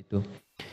itu.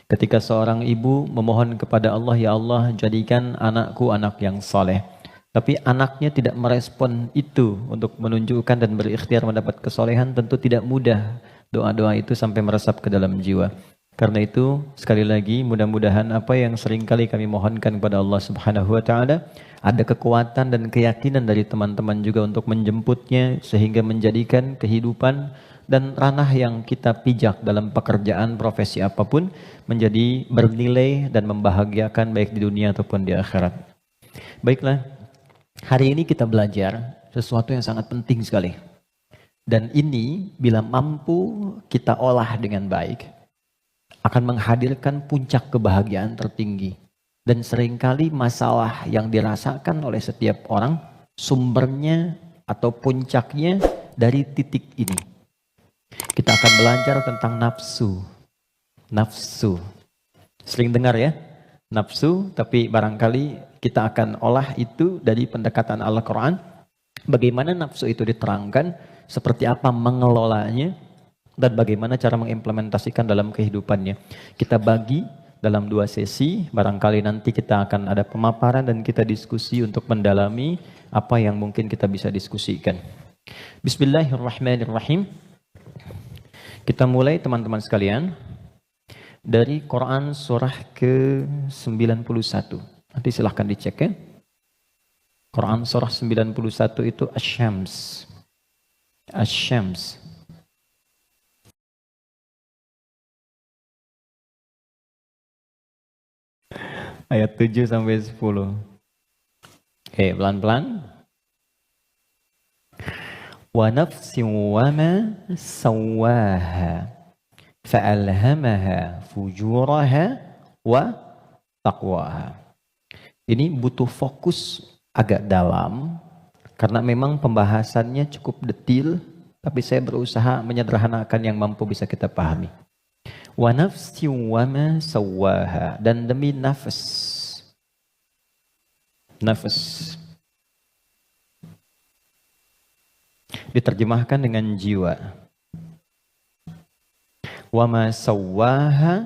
Ketika seorang ibu memohon kepada Allah, ya Allah jadikan anakku anak yang soleh. Tapi anaknya tidak merespon itu untuk menunjukkan dan berikhtiar mendapat kesolehan, tentu tidak mudah doa-doa itu sampai meresap ke dalam jiwa. Karena itu sekali lagi mudah-mudahan apa yang seringkali kami mohonkan kepada Allah Subhanahu wa taala ada kekuatan dan keyakinan dari teman-teman juga untuk menjemputnya sehingga menjadikan kehidupan dan ranah yang kita pijak dalam pekerjaan profesi apapun menjadi bernilai dan membahagiakan baik di dunia ataupun di akhirat. Baiklah, hari ini kita belajar sesuatu yang sangat penting sekali. Dan ini bila mampu kita olah dengan baik akan menghadirkan puncak kebahagiaan tertinggi. Dan seringkali masalah yang dirasakan oleh setiap orang sumbernya atau puncaknya dari titik ini. Kita akan belajar tentang nafsu. Nafsu. Sering dengar ya? Nafsu, tapi barangkali kita akan olah itu dari pendekatan Al-Quran. Bagaimana nafsu itu diterangkan, seperti apa mengelolanya, dan bagaimana cara mengimplementasikan dalam kehidupannya. Kita bagi dalam 2 sesi, barangkali nanti kita akan ada pemaparan dan kita diskusi untuk mendalami apa yang mungkin kita bisa diskusikan. Bismillahirrahmanirrahim. Kita mulai teman-teman sekalian dari Quran surah ke-91. Nanti silahkan dicek ya. Quran surah 91 itu Asy-Syams. Asy-Syams. Ayat 7 sampai 10. Oke, pelan-pelan. Wa nafsin wa ma sawwaha fa'alhamaha fujuraha wa taqwaha. Ini butuh fokus agak dalam karena memang pembahasannya cukup detil, tapi saya berusaha menyederhanakan yang mampu bisa kita pahami. Wa nafsin wa ma sawwaha, dan demi nafas. Nafas diterjemahkan dengan jiwa. Wa ma sawwaha,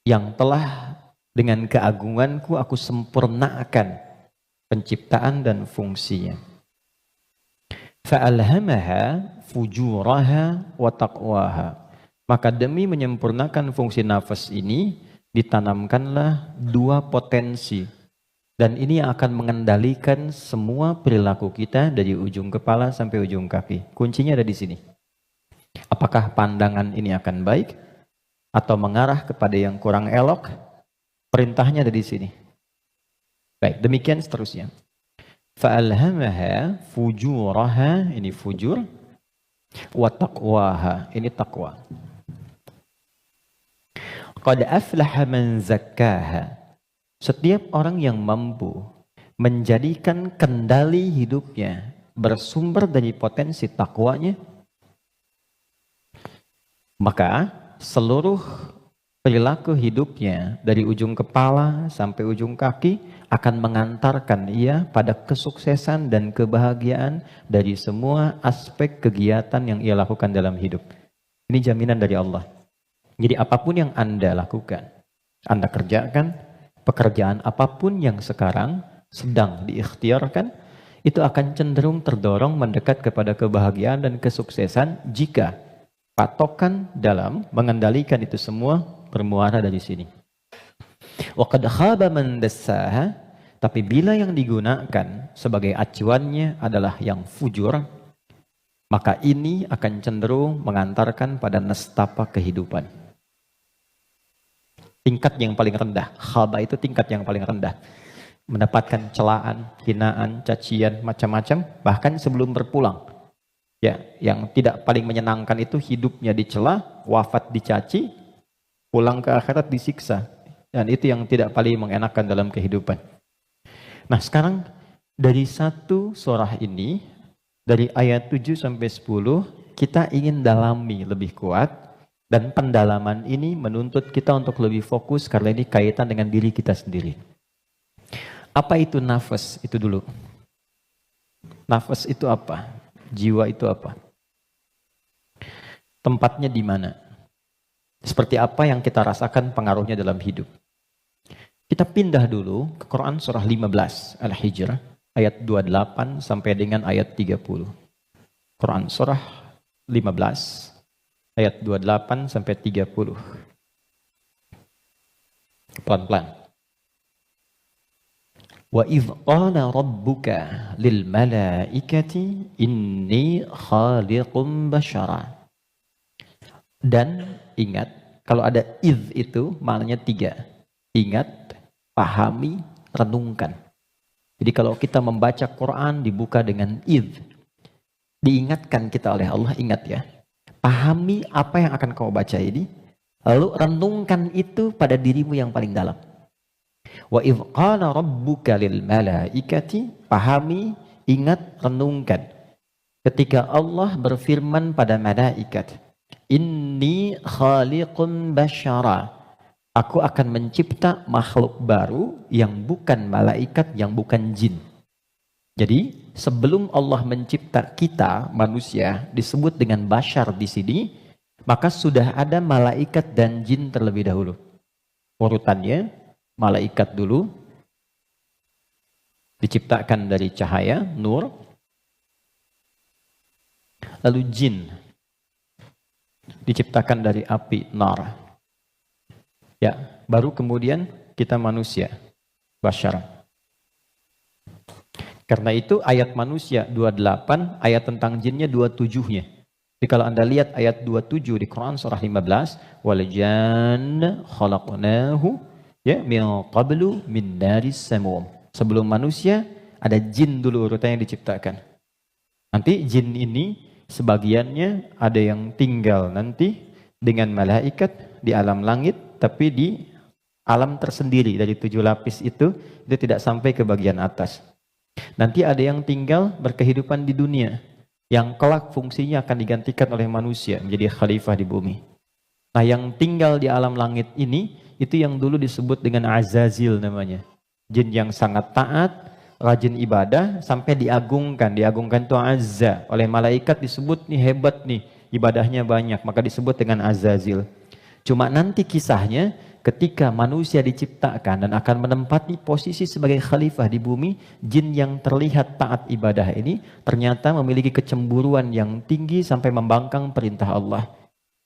yang telah dengan keagunganku aku sempurnakan penciptaan dan fungsinya. Fa'alhamaha fujuraha wa taqwaha. Maka demi menyempurnakan fungsi nafas ini, ditanamkanlah 2 potensi. Dan ini akan mengendalikan semua perilaku kita dari ujung kepala sampai ujung kaki. Kuncinya ada di sini. Apakah pandangan ini akan baik atau mengarah kepada yang kurang elok? Perintahnya ada di sini. Baik, demikian seterusnya. Fa'alhamaha fujuraha, ini fujur, wa taqwaha, ini taqwa. Qad aflaha man zakkaha. Setiap orang yang mampu menjadikan kendali hidupnya bersumber dari potensi takwanya, maka seluruh perilaku hidupnya dari ujung kepala sampai ujung kaki akan mengantarkan ia pada kesuksesan dan kebahagiaan dari semua aspek kegiatan yang ia lakukan dalam hidup. Ini jaminan dari Allah. Jadi apapun yang Anda lakukan, Anda kerjakan, pekerjaan apapun yang sekarang sedang diikhtiarkan, itu akan cenderung terdorong mendekat kepada kebahagiaan dan kesuksesan jika patokan dalam mengendalikan itu semua bermuara dari sini. Wa qad khaba man dassaha, tapi bila yang digunakan sebagai acuannya adalah yang fujur, maka ini akan cenderung mengantarkan pada nestapa kehidupan. Tingkat yang paling rendah, khaba itu tingkat yang paling rendah. Mendapatkan celaan, hinaan, cacian, macam-macam, bahkan sebelum berpulang. Ya, yang tidak paling menyenangkan itu hidupnya dicela, wafat dicaci, pulang ke akhirat disiksa. Dan itu yang tidak paling mengenakan dalam kehidupan. Nah, sekarang dari satu surah ini, dari ayat 7 sampai 10, kita ingin dalami lebih kuat. Dan pendalaman ini menuntut kita untuk lebih fokus karena ini kaitan dengan diri kita sendiri. Apa itu nafas? Itu dulu. Nafas itu apa? Jiwa itu apa? Tempatnya di mana? Seperti apa yang kita rasakan pengaruhnya dalam hidup. Kita pindah dulu ke Quran surah 15 Al-Hijr ayat 28 sampai dengan ayat 30. Quran surah 15 ayat 28 sampai 30. Pelan-pelan. Wa idh qala rabbuka lil malaikati inni khaliqum basyara. Dan ingat, kalau ada idh itu maknanya 3. Ingat, pahami, renungkan. Jadi kalau kita membaca Quran dibuka dengan idh, diingatkan kita oleh Allah, ingat ya. Pahami apa yang akan kau baca ini, lalu renungkan itu pada dirimu yang paling dalam. Wa idh qala rabbuka lil malaikati, pahami, ingat, renungkan. Ketika Allah berfirman pada malaikat, inni khaliqun basyara, aku akan mencipta makhluk baru yang bukan malaikat, yang bukan jin. Jadi sebelum Allah mencipta kita manusia disebut dengan basyar di sini, maka sudah ada malaikat dan jin terlebih dahulu. Urutannya malaikat dulu diciptakan dari cahaya, nur. Lalu jin diciptakan dari api, nar. Ya, baru kemudian kita manusia, basyar. Karena itu ayat manusia 28, ayat tentang jinnya 27-nya. Jadi kalau Anda lihat ayat 27 di Quran surah 15, wal janna khalaqnahu ya min qablu min naris samum. Sebelum manusia ada jin dulu urutannya diciptakan. Nanti jin ini sebagiannya ada yang tinggal nanti dengan malaikat di alam langit, tapi di alam tersendiri dari 7 lapis itu tidak sampai ke bagian atas. Nanti ada yang tinggal berkehidupan di dunia, yang kelak fungsinya akan digantikan oleh manusia menjadi khalifah di bumi. Nah, yang tinggal di alam langit ini, itu yang dulu disebut dengan Azazil namanya. Jin yang sangat taat, rajin ibadah, sampai diagungkan itu Azza. Oleh malaikat disebut nih hebat nih, ibadahnya banyak, maka disebut dengan Azazil. Cuma nanti kisahnya ketika manusia diciptakan dan akan menempati posisi sebagai khalifah di bumi, jin yang terlihat taat ibadah ini ternyata memiliki kecemburuan yang tinggi sampai membangkang perintah Allah.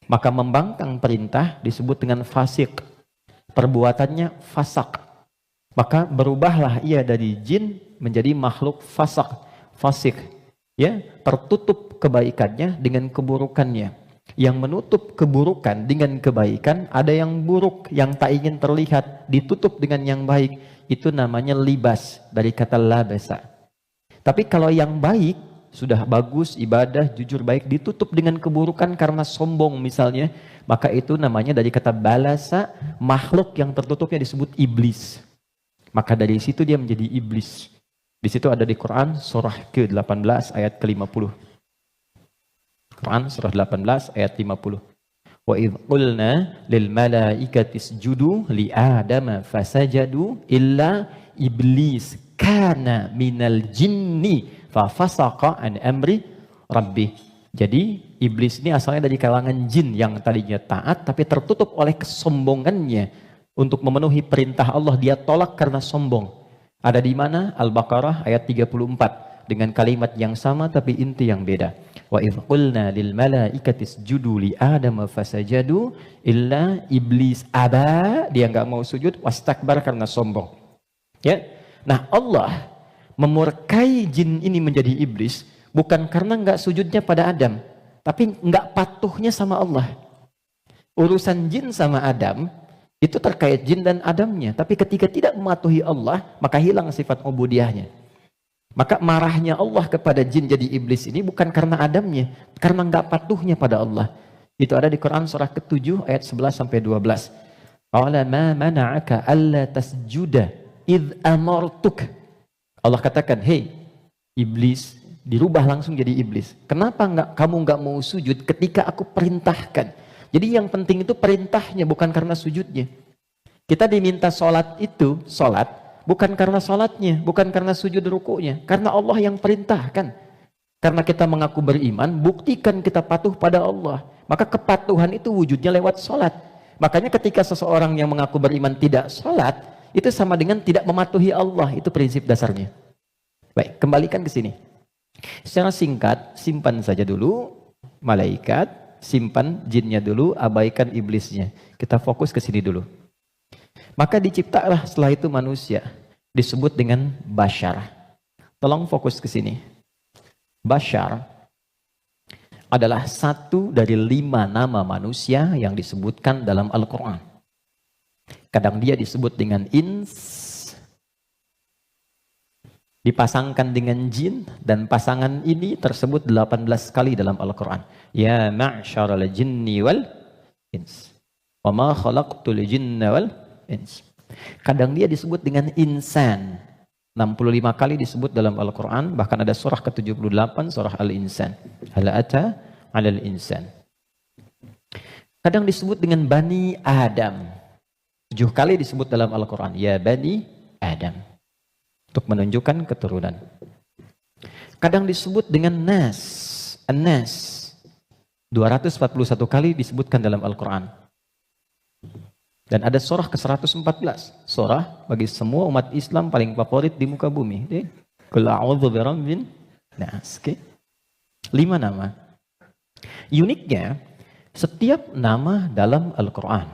Maka membangkang perintah disebut dengan fasik. Perbuatannya fasak. Maka berubahlah ia dari jin menjadi makhluk fasik. Ya, tertutup kebaikannya dengan keburukannya. Yang menutup keburukan dengan kebaikan, ada yang buruk yang tak ingin terlihat ditutup dengan yang baik, itu namanya libas, dari kata labasa. Tapi kalau yang baik sudah bagus, ibadah, jujur baik, ditutup dengan keburukan karena sombong misalnya, maka itu namanya dari kata balasa, makhluk yang tertutupnya disebut iblis. Maka dari situ dia menjadi iblis. Di situ ada di Quran surah ke-18 ayat ke-50. Quran surah 18 ayat 50. Wa idh qulna lil malaikati isjudu li adama fasajadu illa iblis kana minal jinni fa fasaqa an amri rabbih. Jadi iblis ini asalnya dari kalangan jin yang tadinya taat tapi tertutup oleh kesombongannya untuk memenuhi perintah Allah, dia tolak karena sombong. Ada di mana? Al-Baqarah ayat 34 dengan kalimat yang sama tapi inti yang beda. Wa idh qulna lil malaikati isjudu li adama fasajadu illa iblis aba, dia enggak mau sujud, wastakbar karena sombong. Ya. Nah, Allah memurkai jin ini menjadi iblis bukan karena enggak sujudnya pada Adam, tapi enggak patuhnya sama Allah. Urusan jin sama Adam itu terkait jin dan Adamnya, tapi ketika tidak mematuhi Allah, maka hilang sifat ubudiyahnya. Maka marahnya Allah kepada jin jadi iblis ini bukan karena Adamnya, karena enggak patuhnya pada Allah. Itu ada di Quran surah ke-7 ayat 11 sampai 12. Qala ma mana'aka alla tasjuda id amartuk. Allah katakan, "Hei iblis," dirubah langsung jadi iblis. "Kenapa kamu enggak mau sujud ketika aku perintahkan?" Jadi yang penting itu perintahnya, bukan karena sujudnya. Kita diminta sholat itu, sholat bukan karena salatnya, bukan karena sujud rukunya, karena Allah yang perintahkan. Karena kita mengaku beriman, buktikan kita patuh pada Allah. Maka kepatuhan itu wujudnya lewat salat. Makanya ketika seseorang yang mengaku beriman tidak sholat, itu sama dengan tidak mematuhi Allah. Itu prinsip dasarnya. Baik, kembalikan ke sini. Secara singkat, simpan saja dulu malaikat, simpan jinnya dulu, abaikan iblisnya. Kita fokus ke sini dulu. Maka diciptalah setelah itu manusia, disebut dengan bashar. Tolong fokus ke sini. Bashar adalah satu dari 5 nama manusia yang disebutkan dalam Al-Quran. Kadang dia disebut dengan ins, dipasangkan dengan jin, dan pasangan ini tersebut 18 kali dalam Al-Quran. Ya ma'syaral jinni wal ins. Wa ma khalaqtul jinna wal ins. Kadang dia disebut dengan insan. 65 kali disebut dalam Al-Quran. Bahkan ada surah ke-78, surah Al-Insan. Hal ata 'alal insan. Kadang disebut dengan Bani Adam. 7 kali disebut dalam Al-Quran. Ya Bani Adam. Untuk menunjukkan keturunan. Kadang disebut dengan Nas. An-Nas. 241 kali disebutkan dalam Al-Quran. Dan ada surah ke-114. Surah bagi semua umat Islam paling favorit di muka bumi. Qul a'udzu birabbin nas. 5 nama. Uniknya, setiap nama dalam Al-Quran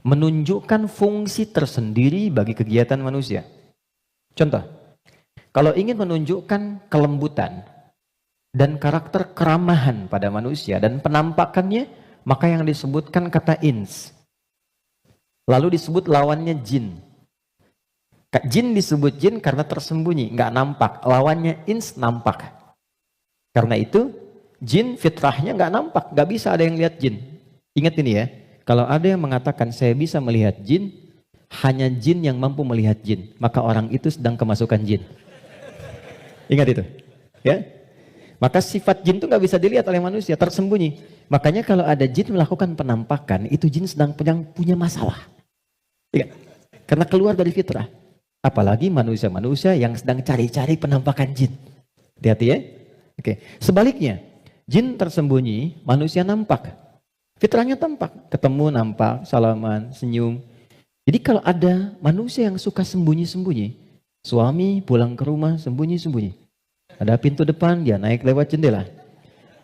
menunjukkan fungsi tersendiri bagi kegiatan manusia. Contoh, kalau ingin menunjukkan kelembutan dan karakter keramahan pada manusia dan penampakannya, maka yang disebutkan kata ins. Lalu disebut lawannya jin. Jin disebut jin karena tersembunyi, nggak nampak. Lawannya ins nampak. Karena itu, jin fitrahnya nggak nampak, nggak bisa ada yang lihat jin. Ingat ini ya, kalau ada yang mengatakan saya bisa melihat jin, hanya jin yang mampu melihat jin, maka orang itu sedang kemasukan jin. Ingat itu, ya. Maka sifat jin itu nggak bisa dilihat oleh manusia, tersembunyi. Makanya kalau ada jin melakukan penampakan, itu jin sedang punya masalah. Ya. Karena keluar dari fitrah. Apalagi manusia-manusia yang sedang cari-cari penampakan jin. Hati-hati ya. Oke. Sebaliknya, jin tersembunyi, manusia nampak. Fitrahnya tampak. Ketemu nampak, salaman, senyum. Jadi kalau ada manusia yang suka sembunyi-sembunyi, suami pulang ke rumah sembunyi-sembunyi. Ada pintu depan, dia naik lewat jendela.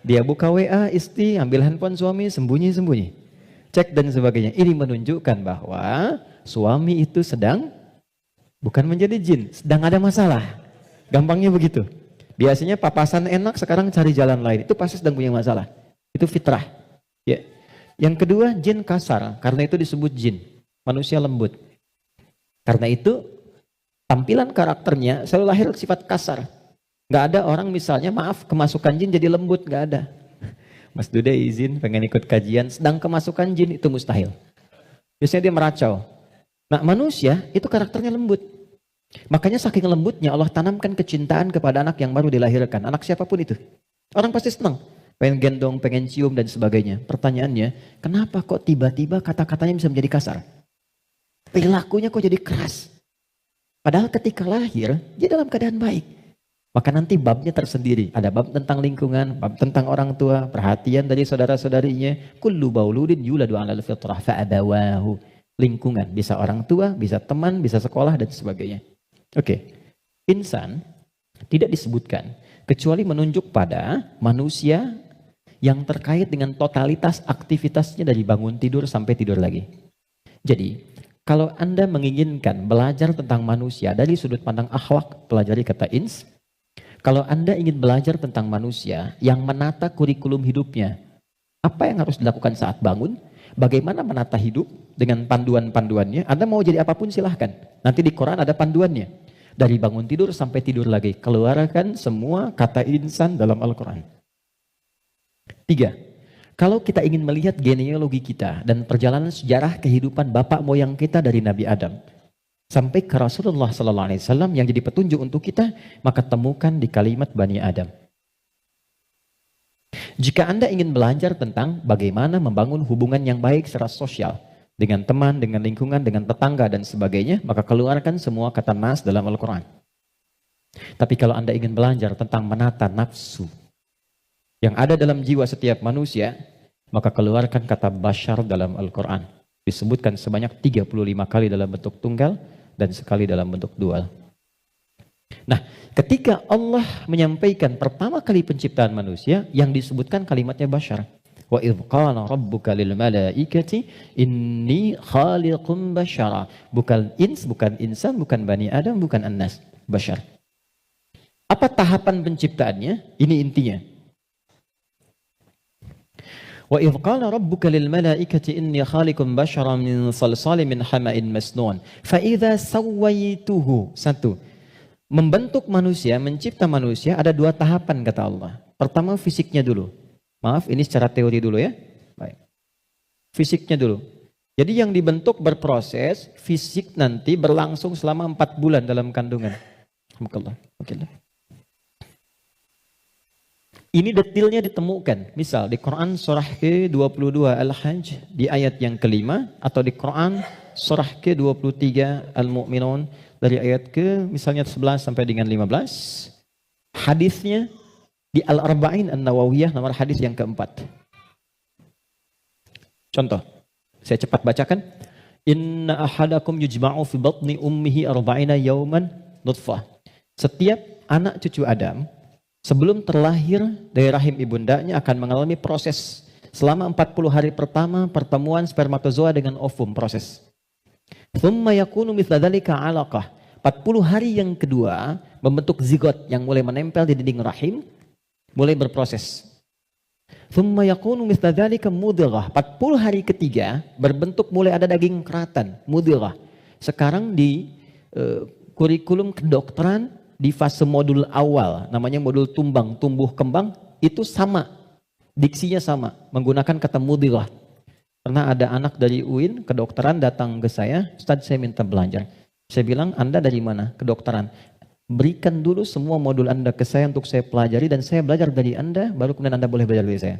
Dia buka WA, istri, ambil handphone suami, sembunyi-sembunyi. Cek dan sebagainya. Ini menunjukkan bahwa suami itu sedang bukan menjadi jin, sedang ada masalah. Gampangnya begitu. Biasanya papasan enak, sekarang cari jalan lain. Itu pasti sedang punya masalah. Itu fitrah. Ya. Yang kedua, jin kasar. Karena itu disebut jin. Manusia lembut. Karena itu, tampilan karakternya selalu lahir sifat kasar. Gak ada orang misalnya, maaf, kemasukan jin jadi lembut. Gak ada. Mas Dude izin pengen ikut kajian, sedang kemasukan jin, itu mustahil. Biasanya dia meracau. Nah manusia itu karakternya lembut. Makanya saking lembutnya Allah tanamkan kecintaan kepada anak yang baru dilahirkan. Anak siapapun itu. Orang pasti senang. Pengen gendong, pengen cium dan sebagainya. Pertanyaannya, kenapa kok tiba-tiba kata-katanya bisa menjadi kasar? Perilakunya kok jadi keras? Padahal ketika lahir, dia dalam keadaan baik. Maka nanti babnya tersendiri. Ada bab tentang lingkungan, bab tentang orang tua, perhatian dari saudara-saudarinya. Kullu bauludin yuladu 'alal fitrah fa'abawahu. Lingkungan, bisa orang tua, bisa teman, bisa sekolah dan sebagainya. Oke. Insan tidak disebutkan kecuali menunjuk pada manusia yang terkait dengan totalitas aktivitasnya dari bangun tidur sampai tidur lagi. Jadi, kalau Anda menginginkan belajar tentang manusia dari sudut pandang akhlak, pelajari kata ins. Kalau Anda ingin belajar tentang manusia yang menata kurikulum hidupnya, apa yang harus dilakukan saat bangun, bagaimana menata hidup dengan panduan-panduannya, Anda mau jadi apapun silahkan. Nanti di Quran ada panduannya. Dari bangun tidur sampai tidur lagi, keluarkan semua kata insan dalam Al-Quran. 3. Kalau kita ingin melihat genealogi kita dan perjalanan sejarah kehidupan bapak moyang kita dari Nabi Adam, sampai ke Rasulullah SAW yang jadi petunjuk untuk kita, maka temukan di kalimat Bani Adam. Jika Anda ingin belajar tentang bagaimana membangun hubungan yang baik secara sosial, dengan teman, dengan lingkungan, dengan tetangga dan sebagainya, maka keluarkan semua kata nas dalam Al-Quran. Tapi kalau Anda ingin belajar tentang menata nafsu yang ada dalam jiwa setiap manusia, maka keluarkan kata bashar dalam Al-Quran. Disebutkan sebanyak 35 kali dalam bentuk tunggal dan sekali dalam bentuk dual. Nah, ketika Allah menyampaikan pertama kali penciptaan manusia, yang disebutkan kalimatnya bashar. Wa idh qala rabbuka lil malaikati inni khaliqum bashara. Bukan ins, bukan insan, bukan bani Adam, bukan annas, bashar. Apa tahapan penciptaannya? Ini intinya. Wa idh qala rabbuka lil malaikati inni khaliqum basharan min salsalin min hama'in masnun fa idza sawaituhu. Satu, membentuk manusia, mencipta manusia ada dua tahapan kata Allah. Pertama fisiknya dulu. Maaf, ini secara teori dulu ya. Baik. Fisiknya dulu. Jadi yang dibentuk berproses, fisik nanti berlangsung selama 4 bulan dalam kandungan. Alhamdulillah. Oke. Ini detailnya ditemukan. Misal di Quran surah ke-22 Al-Hajj di ayat yang kelima, atau di Quran surah ke-23 Al-Mu'minun dari ayat ke misalnya 11 sampai dengan 15. Hadisnya di Al-Arba'in An-Nawawiyah nomor hadis yang keempat. Contoh, saya cepat bacakan. Inna ahadakum yujma'u fi batni ummihi arba'ina yawman nutfah. Setiap anak cucu Adam sebelum terlahir dari rahim ibundanya akan mengalami proses selama 40 hari pertama pertemuan spermatozoa dengan ovum, proses. Thumma yakunu mithla dzalika 'alaqah. 40 hari yang kedua membentuk zigot yang mulai menempel di dinding rahim, mulai berproses. Thumma yakunu mithla dzalika mudghah. 40 hari ketiga berbentuk mulai ada daging keratan, mudghah. Sekarang di kurikulum kedokteran di fase modul awal, namanya modul tumbang, tumbuh kembang, itu sama, diksinya sama, menggunakan kata mudghah. Pernah ada anak dari UIN kedokteran datang ke saya, Ustaz saya minta belajar. Saya bilang, Anda dari mana? Kedokteran. Berikan dulu semua modul Anda ke saya untuk saya pelajari dan saya belajar dari Anda, baru kemudian Anda boleh belajar dari saya.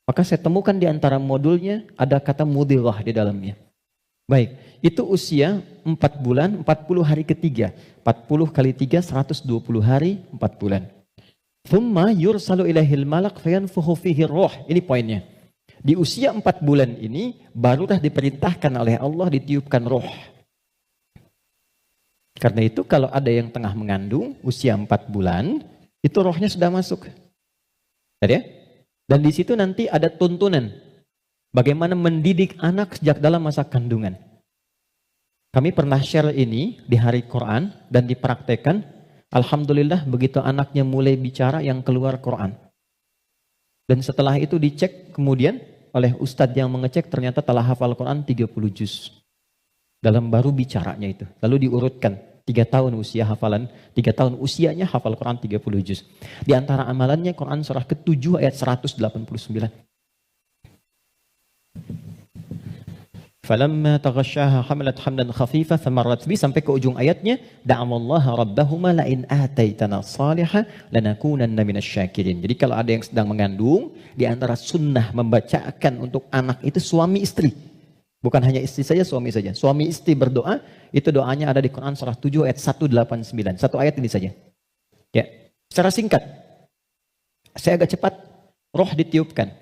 Maka saya temukan di antara modulnya ada kata mudghah di dalamnya. Baik, itu usia 4 bulan, 40 hari ketiga. 40 kali 3, 120 hari, 4 bulan. Thumma yursalu ilaihil malak fayanfukhu fihi ruh. Ini poinnya. Di usia 4 bulan ini, barulah diperintahkan oleh Allah ditiupkan roh. Karena itu kalau ada yang tengah mengandung, usia 4 bulan, itu rohnya sudah masuk. Ya? Dan di situ nanti ada tuntunan. Bagaimana mendidik anak sejak dalam masa kandungan. Kami pernah share ini di hari Quran dan dipraktekkan. Alhamdulillah begitu anaknya mulai bicara yang keluar Quran. Dan setelah itu dicek kemudian oleh ustadz yang mengecek ternyata telah hafal Quran 30 juz. Dalam baru bicaranya itu. Lalu diurutkan 3 tahun usia hafalan, 3 tahun usianya hafal Quran 30 juz. Di antara amalannya Quran surah ke-7 ayat 189. Falamma taghasyaha hamalat hamlan khafifa famarrat bi, sampai ke ujung ayatnya, da'amallaha rabbahuma la in ataitana salihah lanakunanna minasyakirin. Jadi kalau ada yang sedang mengandung, di antara sunnah membacakan untuk anak itu suami istri. Bukan hanya istri saja, suami saja. Suami istri berdoa, itu doanya ada di Quran surah 7 ayat 189. Satu ayat ini saja. Ya, secara singkat. Saya agak cepat, roh ditiupkan.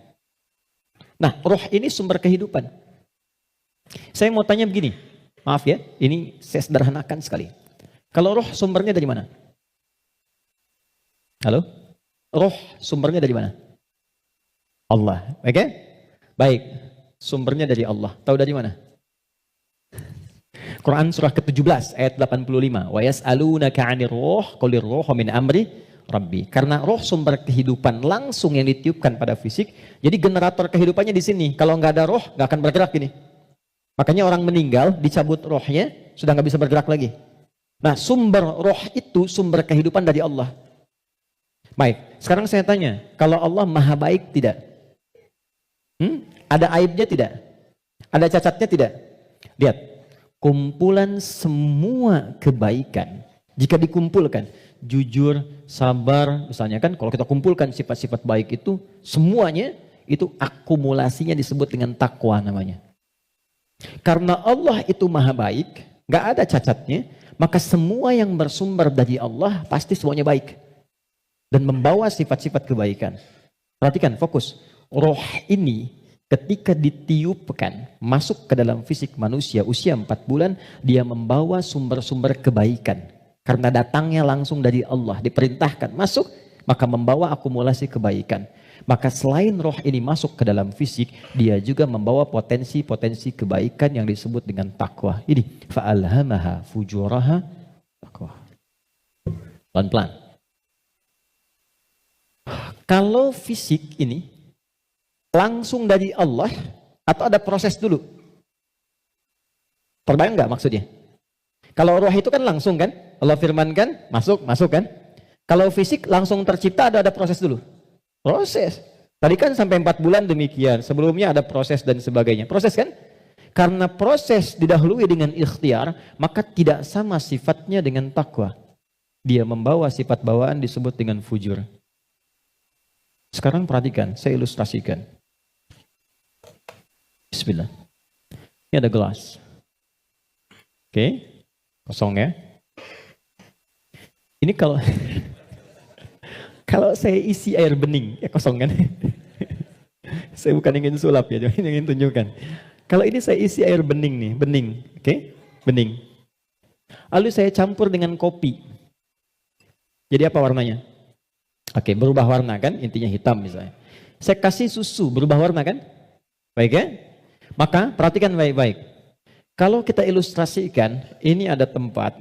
Nah, roh ini sumber kehidupan. Saya mau tanya begini, maaf ya, ini saya sederhanakan sekali. Kalau roh sumbernya dari mana? Halo? Roh sumbernya dari mana? Allah, oke? Baik, sumbernya dari Allah. Tahu dari mana? Quran surah ke-17 ayat 85. Wa yas'alunaka 'anir ruh qulir ruhu min amri Rabbi. Karena roh sumber kehidupan langsung yang ditiupkan pada fisik. Jadi generator kehidupannya di sini. Kalau nggak ada roh, nggak akan bergerak ini. Makanya orang meninggal, dicabut rohnya, sudah nggak bisa bergerak lagi. Nah, sumber roh itu sumber kehidupan dari Allah. Baik, sekarang saya tanya, kalau Allah maha baik tidak? Ada aibnya tidak? Ada cacatnya tidak? Lihat, kumpulan semua kebaikan, jika dikumpulkan, jujur, sabar, misalnya kan, kalau kita kumpulkan sifat-sifat baik itu, semuanya itu akumulasinya disebut dengan takwa namanya. Karena Allah itu maha baik, gak ada cacatnya, maka semua yang bersumber dari Allah pasti semuanya baik. Dan membawa sifat-sifat kebaikan. Perhatikan, fokus. Roh ini ketika ditiupkan masuk ke dalam fisik manusia usia 4 bulan, dia membawa sumber-sumber kebaikan. Karena datangnya langsung dari Allah, diperintahkan masuk, maka membawa akumulasi kebaikan. Maka selain roh ini masuk ke dalam fisik, dia juga membawa potensi-potensi kebaikan yang disebut dengan takwa. Ini fa'alhamaha fujuraha takwa. Pelan-pelan. Kalau fisik ini langsung dari Allah atau ada proses dulu? Terbayang nggak maksudnya? Kalau roh itu kan langsung kan? Allah firmankan, masuk kan? Kalau fisik langsung tercipta ada proses dulu? Proses. Tadi kan sampai 4 bulan demikian. Sebelumnya ada proses dan sebagainya. Proses kan? Karena proses didahului dengan ikhtiar, maka tidak sama sifatnya dengan takwa. Dia membawa sifat bawaan disebut dengan fujur. Sekarang perhatikan, saya ilustrasikan. Bismillah. Ini ada gelas. Oke, kosong ya. Ini kalau kalau saya isi air bening, ya kosong kan? Saya bukan ingin sulap ya, ingin tunjukkan. Kalau ini saya isi air bening nih, bening, oke? Bening. Lalu saya campur dengan kopi. Jadi apa warnanya? Oke, berubah warna kan? Intinya hitam misalnya. Saya kasih susu, berubah warna kan? Baik ya? Maka perhatikan baik-baik. Kalau kita ilustrasikan, ini ada tempat,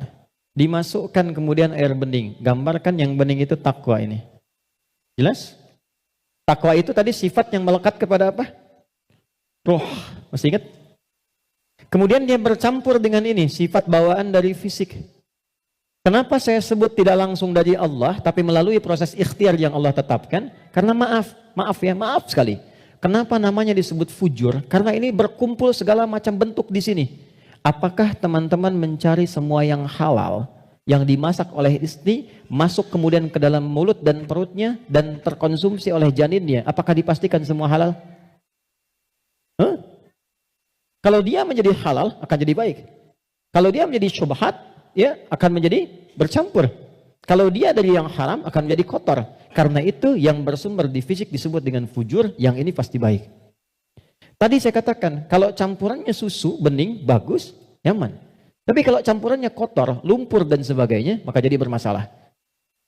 dimasukkan kemudian air bening. Gambarkan yang bening itu takwa ini. Jelas? Takwa itu tadi sifat yang melekat kepada apa? Roh. Masih ingat? Kemudian dia bercampur dengan ini, sifat bawaan dari fisik. Kenapa saya sebut tidak langsung dari Allah, tapi melalui proses ikhtiar yang Allah tetapkan? Karena maaf sekali. Kenapa namanya disebut fujur? Karena ini berkumpul segala macam bentuk di sini. Apakah teman-teman mencari semua yang halal, yang dimasak oleh istri, masuk kemudian ke dalam mulut dan perutnya, dan terkonsumsi oleh janinnya? Apakah dipastikan semua halal? Kalau dia menjadi halal, akan jadi baik. Kalau dia menjadi syubhat, ya akan menjadi bercampur. Kalau dia dari yang haram, akan menjadi kotor. Karena itu yang bersumber di fisik disebut dengan fujur, yang ini pasti baik. Tadi saya katakan, kalau campurannya susu, bening, bagus, nyaman. Tapi kalau campurannya kotor, lumpur dan sebagainya, maka jadi bermasalah.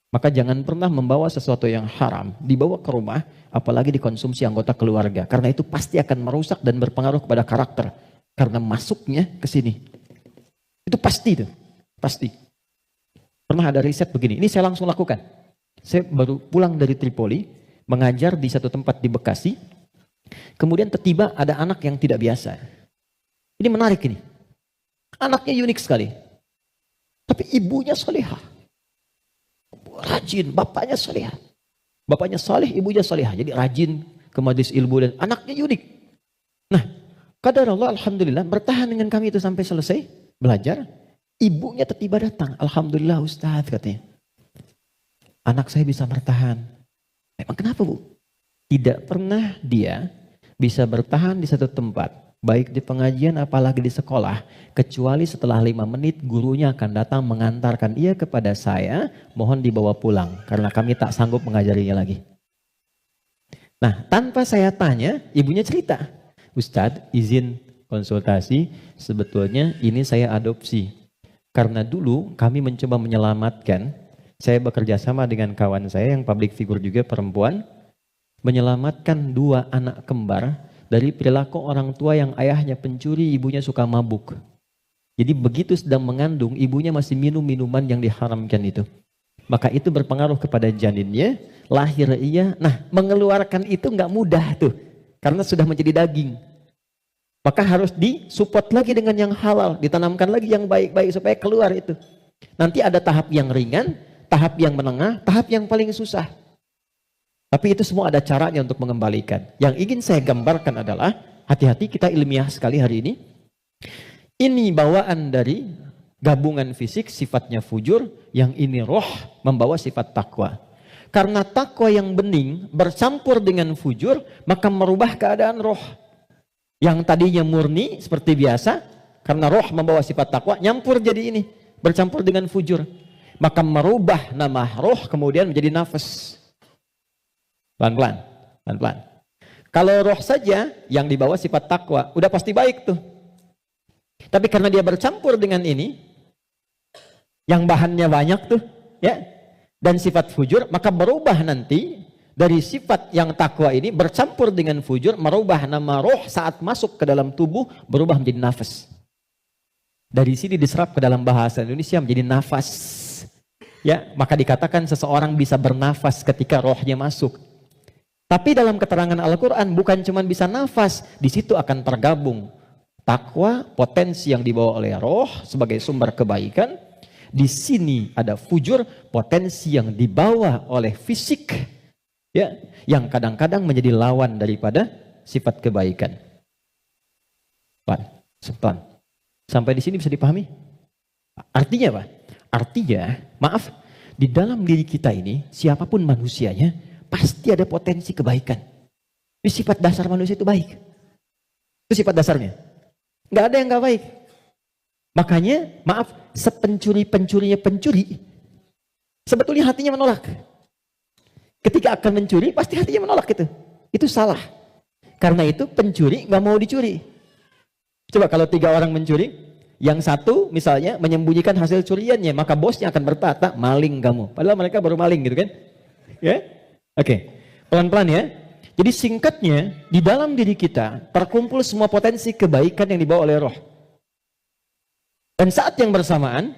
Maka jangan pernah membawa sesuatu yang haram, dibawa ke rumah, apalagi dikonsumsi anggota keluarga. Karena itu pasti akan merusak dan berpengaruh kepada karakter. Karena masuknya ke sini. Itu pasti itu, pasti. Pernah ada riset begini, ini saya langsung lakukan. Saya baru pulang dari Tripoli, mengajar di satu tempat di Bekasi. Kemudian tiba-tiba ada anak yang tidak biasa. Ini menarik ini. Anaknya unik sekali. Tapi ibunya solehah. Rajin, bapaknya solehah. Bapaknya soleh, ibunya solehah. Jadi rajin ke majelis ilmu dan anaknya unik. Nah, qadarullah alhamdulillah bertahan dengan kami itu sampai selesai belajar. Ibunya tiba-tiba datang. Alhamdulillah Ustaz katanya. Anak saya bisa bertahan. Memang kenapa Bu? Tidak pernah dia bisa bertahan di satu tempat. Baik di pengajian apalagi di sekolah. Kecuali setelah 5 menit gurunya akan datang mengantarkan ia kepada saya. Mohon dibawa pulang. Karena kami tak sanggup mengajarinya lagi. Nah tanpa saya tanya ibunya cerita. Ustadz izin konsultasi. Sebetulnya ini saya adopsi. Karena dulu kami mencoba menyelamatkan. Saya bekerja sama dengan kawan saya yang public figure juga perempuan. Menyelamatkan 2 anak kembar dari perilaku orang tua yang ayahnya pencuri, ibunya suka mabuk. Jadi begitu sedang mengandung, ibunya masih minum minuman yang diharamkan itu. Maka itu berpengaruh kepada janinnya, lahir ia. Nah mengeluarkan itu nggak mudah tuh. Karena sudah menjadi daging. Maka harus disupport lagi dengan yang halal. Ditanamkan lagi yang baik-baik supaya keluar itu. Nanti ada tahap yang ringan, tahap yang menengah, tahap yang paling susah. Tapi itu semua ada caranya untuk mengembalikan. Yang ingin saya gambarkan adalah, hati-hati kita ilmiah sekali hari ini. Ini bawaan dari gabungan fisik sifatnya fujur, yang ini roh membawa sifat takwa. Karena takwa yang bening bercampur dengan fujur, maka merubah keadaan roh. Yang tadinya murni seperti biasa, karena roh membawa sifat takwa, nyampur jadi ini, bercampur dengan fujur. Maka merubah nama roh kemudian menjadi nafas. Pelan-pelan, pelan-pelan. Kalau roh saja yang dibawa sifat takwa, udah pasti baik tuh. Tapi karena dia bercampur dengan ini, yang bahannya banyak tuh, ya, dan sifat fujur, maka berubah nanti dari sifat yang takwa ini bercampur dengan fujur, merubah nama roh saat masuk ke dalam tubuh, berubah menjadi nafas. Dari sini diserap ke dalam bahasa Indonesia menjadi nafas. Ya, maka dikatakan seseorang bisa bernafas ketika rohnya masuk. Tapi dalam keterangan Al-Quran bukan cuma bisa nafas, di situ akan tergabung takwa, potensi yang dibawa oleh roh sebagai sumber kebaikan. Di sini ada fujur, potensi yang dibawa oleh fisik, ya, yang kadang-kadang menjadi lawan daripada sifat kebaikan. Sultan, sampai di sini bisa dipahami? Artinya apa? Artinya, maaf, di dalam diri kita ini, siapapun manusianya, pasti ada potensi kebaikan. Ini sifat dasar manusia itu baik. Itu sifat dasarnya. Nggak ada yang nggak baik. Makanya, maaf, sepencuri-pencurinya pencuri, sebetulnya hatinya menolak. Ketika akan mencuri, pasti hatinya menolak itu. Itu salah. Karena itu pencuri nggak mau dicuri. Coba kalau 3 orang mencuri, yang satu misalnya menyembunyikan hasil curiannya, maka bosnya akan berkata, maling kamu. Padahal mereka baru maling gitu kan. Ya? Oke, pelan-pelan ya. Jadi singkatnya, di dalam diri kita terkumpul semua potensi kebaikan yang dibawa oleh roh. Dan saat yang bersamaan,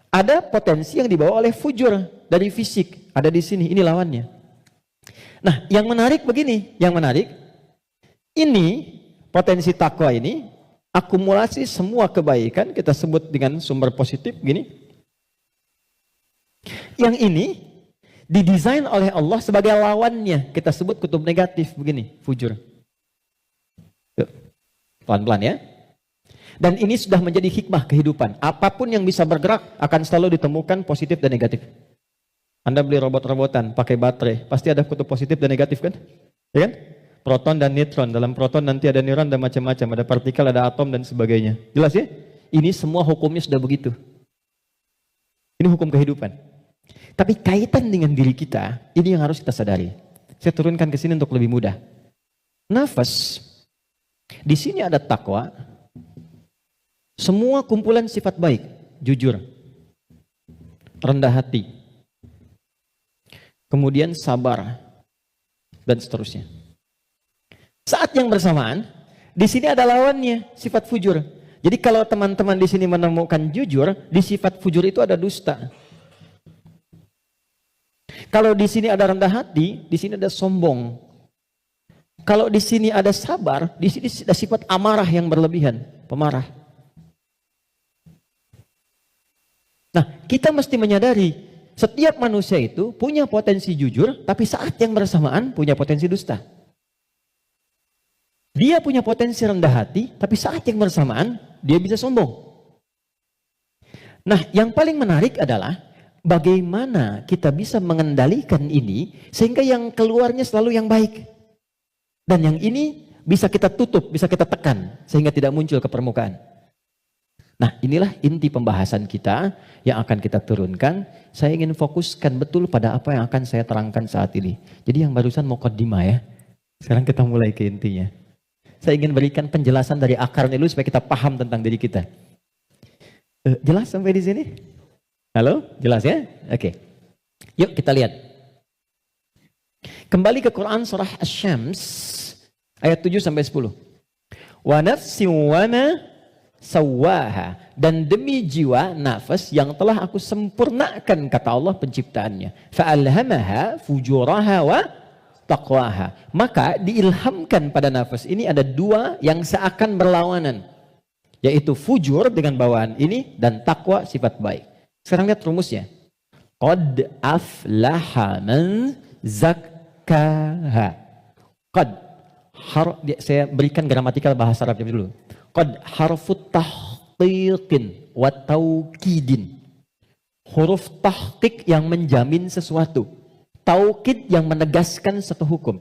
ada potensi yang dibawa oleh fujur dari fisik. Ada di sini, ini lawannya. Nah, yang menarik begini, ini potensi takwa ini, akumulasi semua kebaikan, kita sebut dengan sumber positif, gini. Yang ini, didesain oleh Allah sebagai lawannya, kita sebut kutub negatif begini, fujur. Pelan-pelan ya. Dan ini sudah menjadi hikmah kehidupan. Apapun yang bisa bergerak akan selalu ditemukan positif dan negatif. Anda beli robot-robotan pakai baterai, pasti ada kutub positif dan negatif kan? Ya kan? Proton dan neutron. Dalam proton nanti ada neuron dan macam-macam, ada partikel, ada atom dan sebagainya. Jelas ya? Ini semua hukumnya sudah begitu. Ini hukum kehidupan. Tapi kaitan dengan diri kita, ini yang harus kita sadari. Saya turunkan ke sini untuk lebih mudah. Nafas, di sini ada takwa, semua kumpulan sifat baik, jujur, rendah hati, kemudian sabar, dan seterusnya. Saat yang bersamaan, di sini ada lawannya, sifat fujur. Jadi kalau teman-teman di sini menemukan jujur, di sifat fujur itu ada dusta. Kalau di sini ada rendah hati, di sini ada sombong. Kalau di sini ada sabar, di sini ada sifat amarah yang berlebihan, pemarah. Nah, kita mesti menyadari setiap manusia itu punya potensi jujur, tapi saat yang bersamaan punya potensi dusta. Dia punya potensi rendah hati, tapi saat yang bersamaan dia bisa sombong. Nah, yang paling menarik adalah bagaimana kita bisa mengendalikan ini sehingga yang keluarnya selalu yang baik. Dan yang ini bisa kita tutup, bisa kita tekan sehingga tidak muncul ke permukaan. Nah, inilah inti pembahasan kita yang akan kita turunkan. Saya ingin fokuskan betul pada apa yang akan saya terangkan saat ini. Jadi yang barusan muqaddimah ya. Sekarang kita mulai ke intinya. Saya ingin berikan penjelasan dari akarnya dulu supaya kita paham tentang diri kita. Jelas sampai di sini? Halo? Jelas ya? Oke. Yuk kita lihat. Kembali ke Quran surah Asy-Syams ayat 7 sampai 10. Wa nafsin wa ma sawwaha, dan demi jiwa nafas yang telah aku sempurnakan, kata Allah penciptaannya. Fa'alhamaha fujuraha wa taqwaha. Maka diilhamkan pada nafas ini ada 2 yang seakan berlawanan, yaitu fujur dengan bawaan ini dan takwa sifat baik. Sekarang lihat rumusnya. Qad aflaha man zakkaha. Qad, saya berikan gramatikal bahasa Arabnya dulu. Qad harfut tahqiqin wa taukidin. Huruf tahqiq yang menjamin sesuatu. Taukid yang menegaskan satu hukum.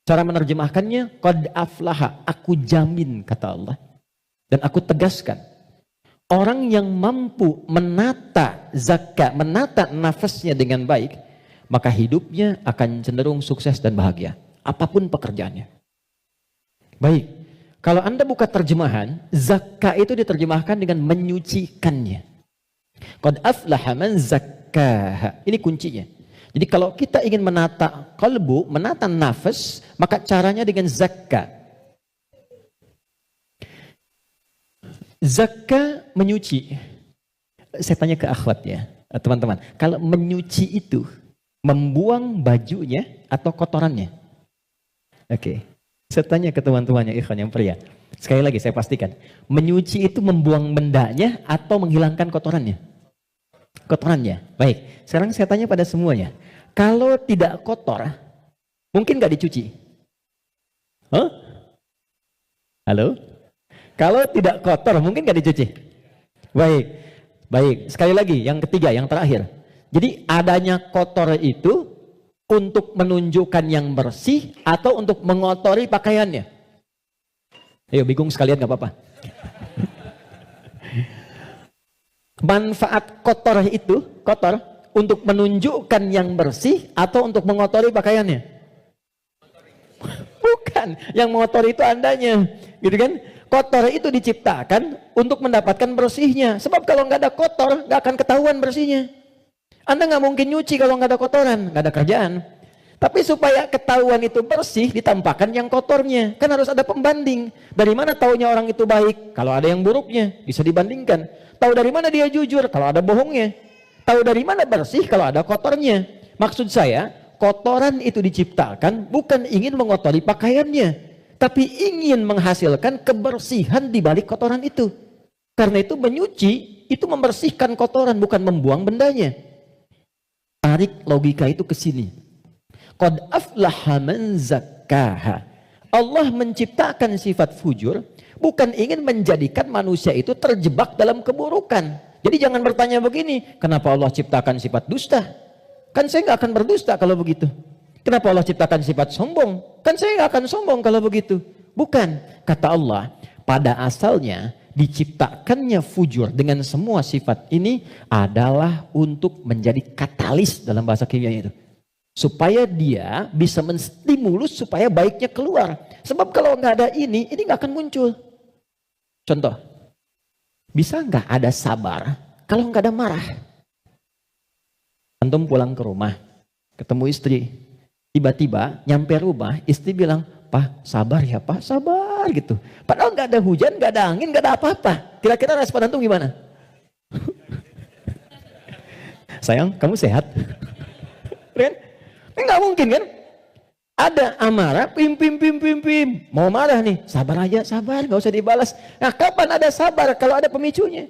Cara menerjemahkannya, qad aflaha, aku jamin, kata Allah. Dan aku tegaskan. Orang yang mampu menata zakat, menata nafasnya dengan baik, maka hidupnya akan cenderung sukses dan bahagia. Apapun pekerjaannya. Baik. Kalau Anda buka terjemahan, zakka itu diterjemahkan dengan menyucikannya. Qad aflaha man zakkaha. Ini kuncinya. Jadi kalau kita ingin menata kalbu, menata nafas, maka caranya dengan zakka. Zakka menyuci. Saya tanya ke akhwat ya, teman-teman. Kalau menyuci itu, membuang bajunya atau kotorannya? Oke. Saya tanya ke teman-temannya ikhwan yang pria. Sekali lagi saya pastikan. Menyuci itu membuang bendanya atau menghilangkan kotorannya? Kotorannya. Baik. Sekarang saya tanya pada semuanya. Kalau tidak kotor, mungkin gak dicuci? Huh? Halo? Kalau tidak kotor, mungkin gak dicuci? Baik. Baik. Sekali lagi, yang ketiga, yang terakhir. Jadi adanya kotor itu untuk menunjukkan yang bersih atau untuk mengotori pakaiannya? Ayo bingung sekalian gak apa-apa. Manfaat kotor itu, kotor, untuk menunjukkan yang bersih atau untuk mengotori pakaiannya? Bukan, yang mengotori itu andanya, gitu kan? Kotor itu diciptakan untuk mendapatkan bersihnya. Sebab kalau nggak ada kotor, nggak akan ketahuan bersihnya. Anda nggak mungkin nyuci kalau nggak ada kotoran, nggak ada kerjaan. Tapi supaya ketahuan itu bersih, ditampakkan yang kotornya. Kan harus ada pembanding. Dari mana taunya orang itu baik? Kalau ada yang buruknya, bisa dibandingkan. Tahu dari mana dia jujur? Kalau ada bohongnya. Tahu dari mana bersih? Kalau ada kotornya. Maksud saya, kotoran itu diciptakan bukan ingin mengotori pakaiannya, tapi ingin menghasilkan kebersihan di balik kotoran itu. Karena itu menyuci, itu membersihkan kotoran, bukan membuang bendanya. Tarik logika itu ke sini. Qad aflaha man zakkaha. Allah menciptakan sifat fujur bukan ingin menjadikan manusia itu terjebak dalam keburukan. Jadi jangan bertanya begini, kenapa Allah ciptakan sifat dusta? Kan saya nggak akan berdusta kalau begitu. Kenapa Allah ciptakan sifat sombong? Kan saya nggak akan sombong kalau begitu. Bukan, kata Allah, pada asalnya diciptakannya fujur dengan semua sifat ini adalah untuk menjadi katalis dalam bahasa kimianya itu. Supaya dia bisa menstimulus supaya baiknya keluar. Sebab kalau nggak ada ini nggak akan muncul. Contoh, bisa nggak ada sabar kalau nggak ada marah? Antum pulang ke rumah, ketemu istri, tiba-tiba nyampe rumah, istri bilang, "Pak, sabar ya Pak, sabar," gitu. Padahal nggak ada hujan, nggak ada angin, nggak ada apa-apa. Kira-kira respon antum gimana? Sayang, kamu sehat? Kan? Nggak mungkin kan? Ada amarah, pim. Mau marah nih, sabar aja, sabar, nggak usah dibalas. Nah, kapan ada sabar kalau ada pemicunya?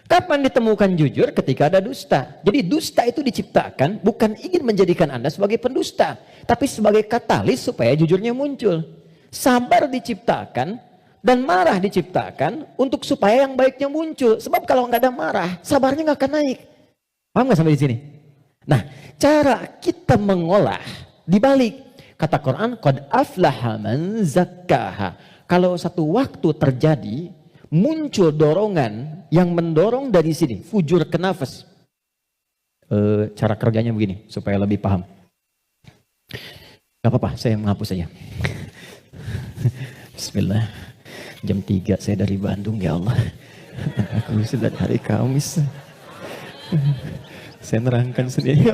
Kapan ditemukan jujur? Ketika ada dusta. Jadi dusta itu diciptakan bukan ingin menjadikan Anda sebagai pendusta, tapi sebagai katalis supaya jujurnya muncul. Sabar diciptakan dan marah diciptakan untuk supaya yang baiknya muncul. Sebab kalau nggak ada marah, sabarnya nggak akan naik. Paham nggak sampai di sini? Nah, cara kita mengolah dibalik. Kata Quran, qad aflaha man zakkaha. Kalau satu waktu terjadi muncul dorongan yang mendorong dari sini, fujur ke nafas. Cara kerjanya begini supaya lebih paham. Gak apa-apa, saya menghapus saja. Bismillah. Jam 3 saya dari Bandung, ya Allah. Aku sudah hari Kamis. Saya nerangkan sendiri.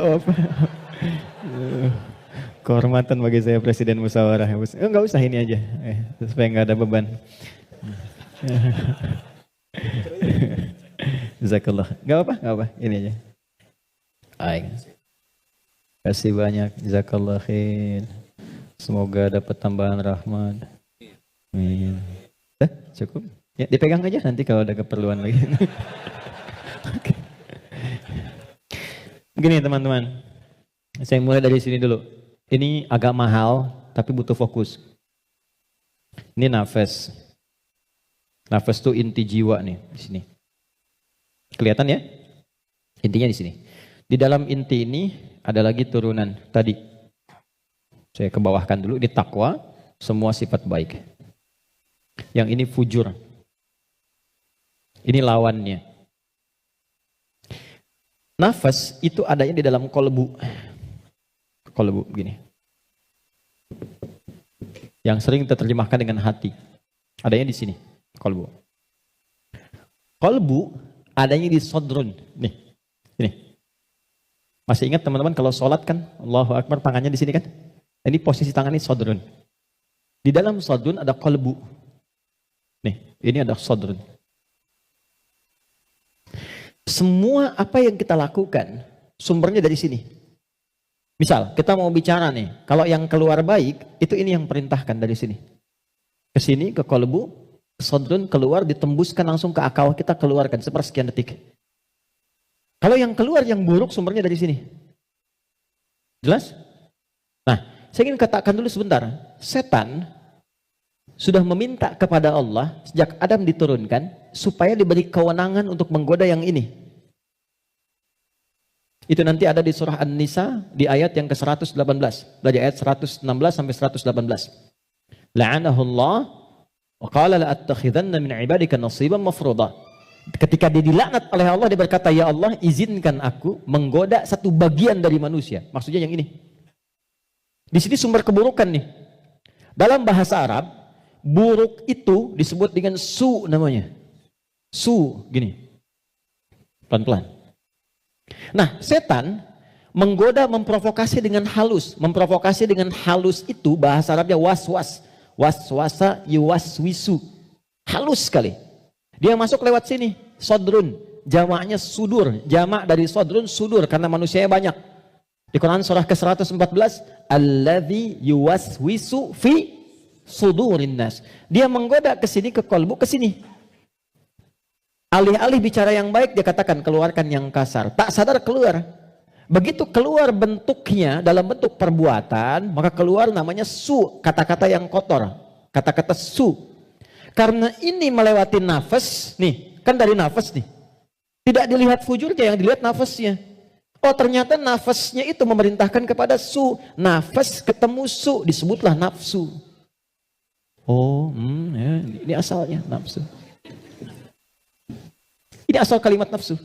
Kehormatan bagi saya Presiden Musyawarah. Enggak usah ini aja, supaya nggak ada beban. Jazakallah. Gak apa, ini aja. Aing. Kasih banyak. Jazakallah khair. Semoga dapat tambahan rahmat. Amin. Cukup. Ya, dipegang aja nanti kalau ada keperluan lagi. Okay. Begini teman-teman. Saya mulai dari sini dulu. Ini agak mahal tapi butuh fokus. Ini nafas. Nafas itu inti jiwa nih di sini. Kelihatan ya? Intinya di sini. Di dalam inti ini ada lagi turunan tadi. Saya kebawahkan dulu, di takwa semua sifat baik. Yang ini fujur. Ini lawannya. Nafas itu adanya di dalam kolbu. Kolbu begini. yang sering terjemahkan dengan hati. Adanya di sini, qalbu. Qalbu adanya di sodrun. Nih, ini. Masih ingat teman-teman kalau sholat kan, Allahu Akbar tangannya di sini kan? Ini posisi tangan ini sodrun. Di dalam sodrun ada qalbu. Nih, ini ada sodrun. Semua apa yang kita lakukan, sumbernya dari sini. Misal, kita mau bicara nih, kalau yang keluar baik, itu ini yang perintahkan dari sini. Ke sini, ke qalbu, ke sodrun, keluar, ditembuskan langsung ke akal kita, keluarkan sepersekian detik. Kalau yang keluar yang buruk sumbernya dari sini. Jelas? Nah, saya ingin katakan dulu sebentar. Setan sudah meminta kepada Allah sejak Adam diturunkan supaya diberi kewenangan untuk menggoda yang ini. Itu nanti ada di surah An-Nisa di ayat yang ke-118. Dari ayat 116 sampai 118. La'anahullah wa qala la'attakhidanna min ibadika nasiban mafruḍa. Ketika dia dilaknat oleh Allah, dia berkata, ya Allah, izinkan aku menggoda satu bagian dari manusia. Maksudnya yang ini. Di sini sumber keburukan nih. Dalam bahasa Arab, buruk itu disebut dengan su namanya. Su, gini. Pelan-pelan. Nah, setan menggoda, memprovokasi dengan halus. Memprovokasi dengan halus itu bahasa Arabnya waswas. Waswasa yuwaswisu. Halus sekali. Dia masuk lewat sini, sodrun, jamaknya sudur, jamak dari sodrun sudur karena manusianya banyak. Di Quran surah ke-114, alladzi yuwaswisu fi sudurin nas. Dia menggoda ke sini, ke qalbu, ke sini. Alih-alih bicara yang baik, dia katakan keluarkan yang kasar. Tak sadar keluar. Begitu keluar bentuknya dalam bentuk perbuatan, maka keluar namanya su, kata-kata yang kotor, kata-kata su. Karena ini melewati nafas, nih, kan dari nafas nih. Tidak dilihat fujurnya, yang dilihat nafasnya. Oh, ternyata nafasnya itu memerintahkan kepada su. Nafas ketemu su, disebutlah nafsu. Oh, ya, ini asalnya nafsu. Ini asal kalimat nafsu.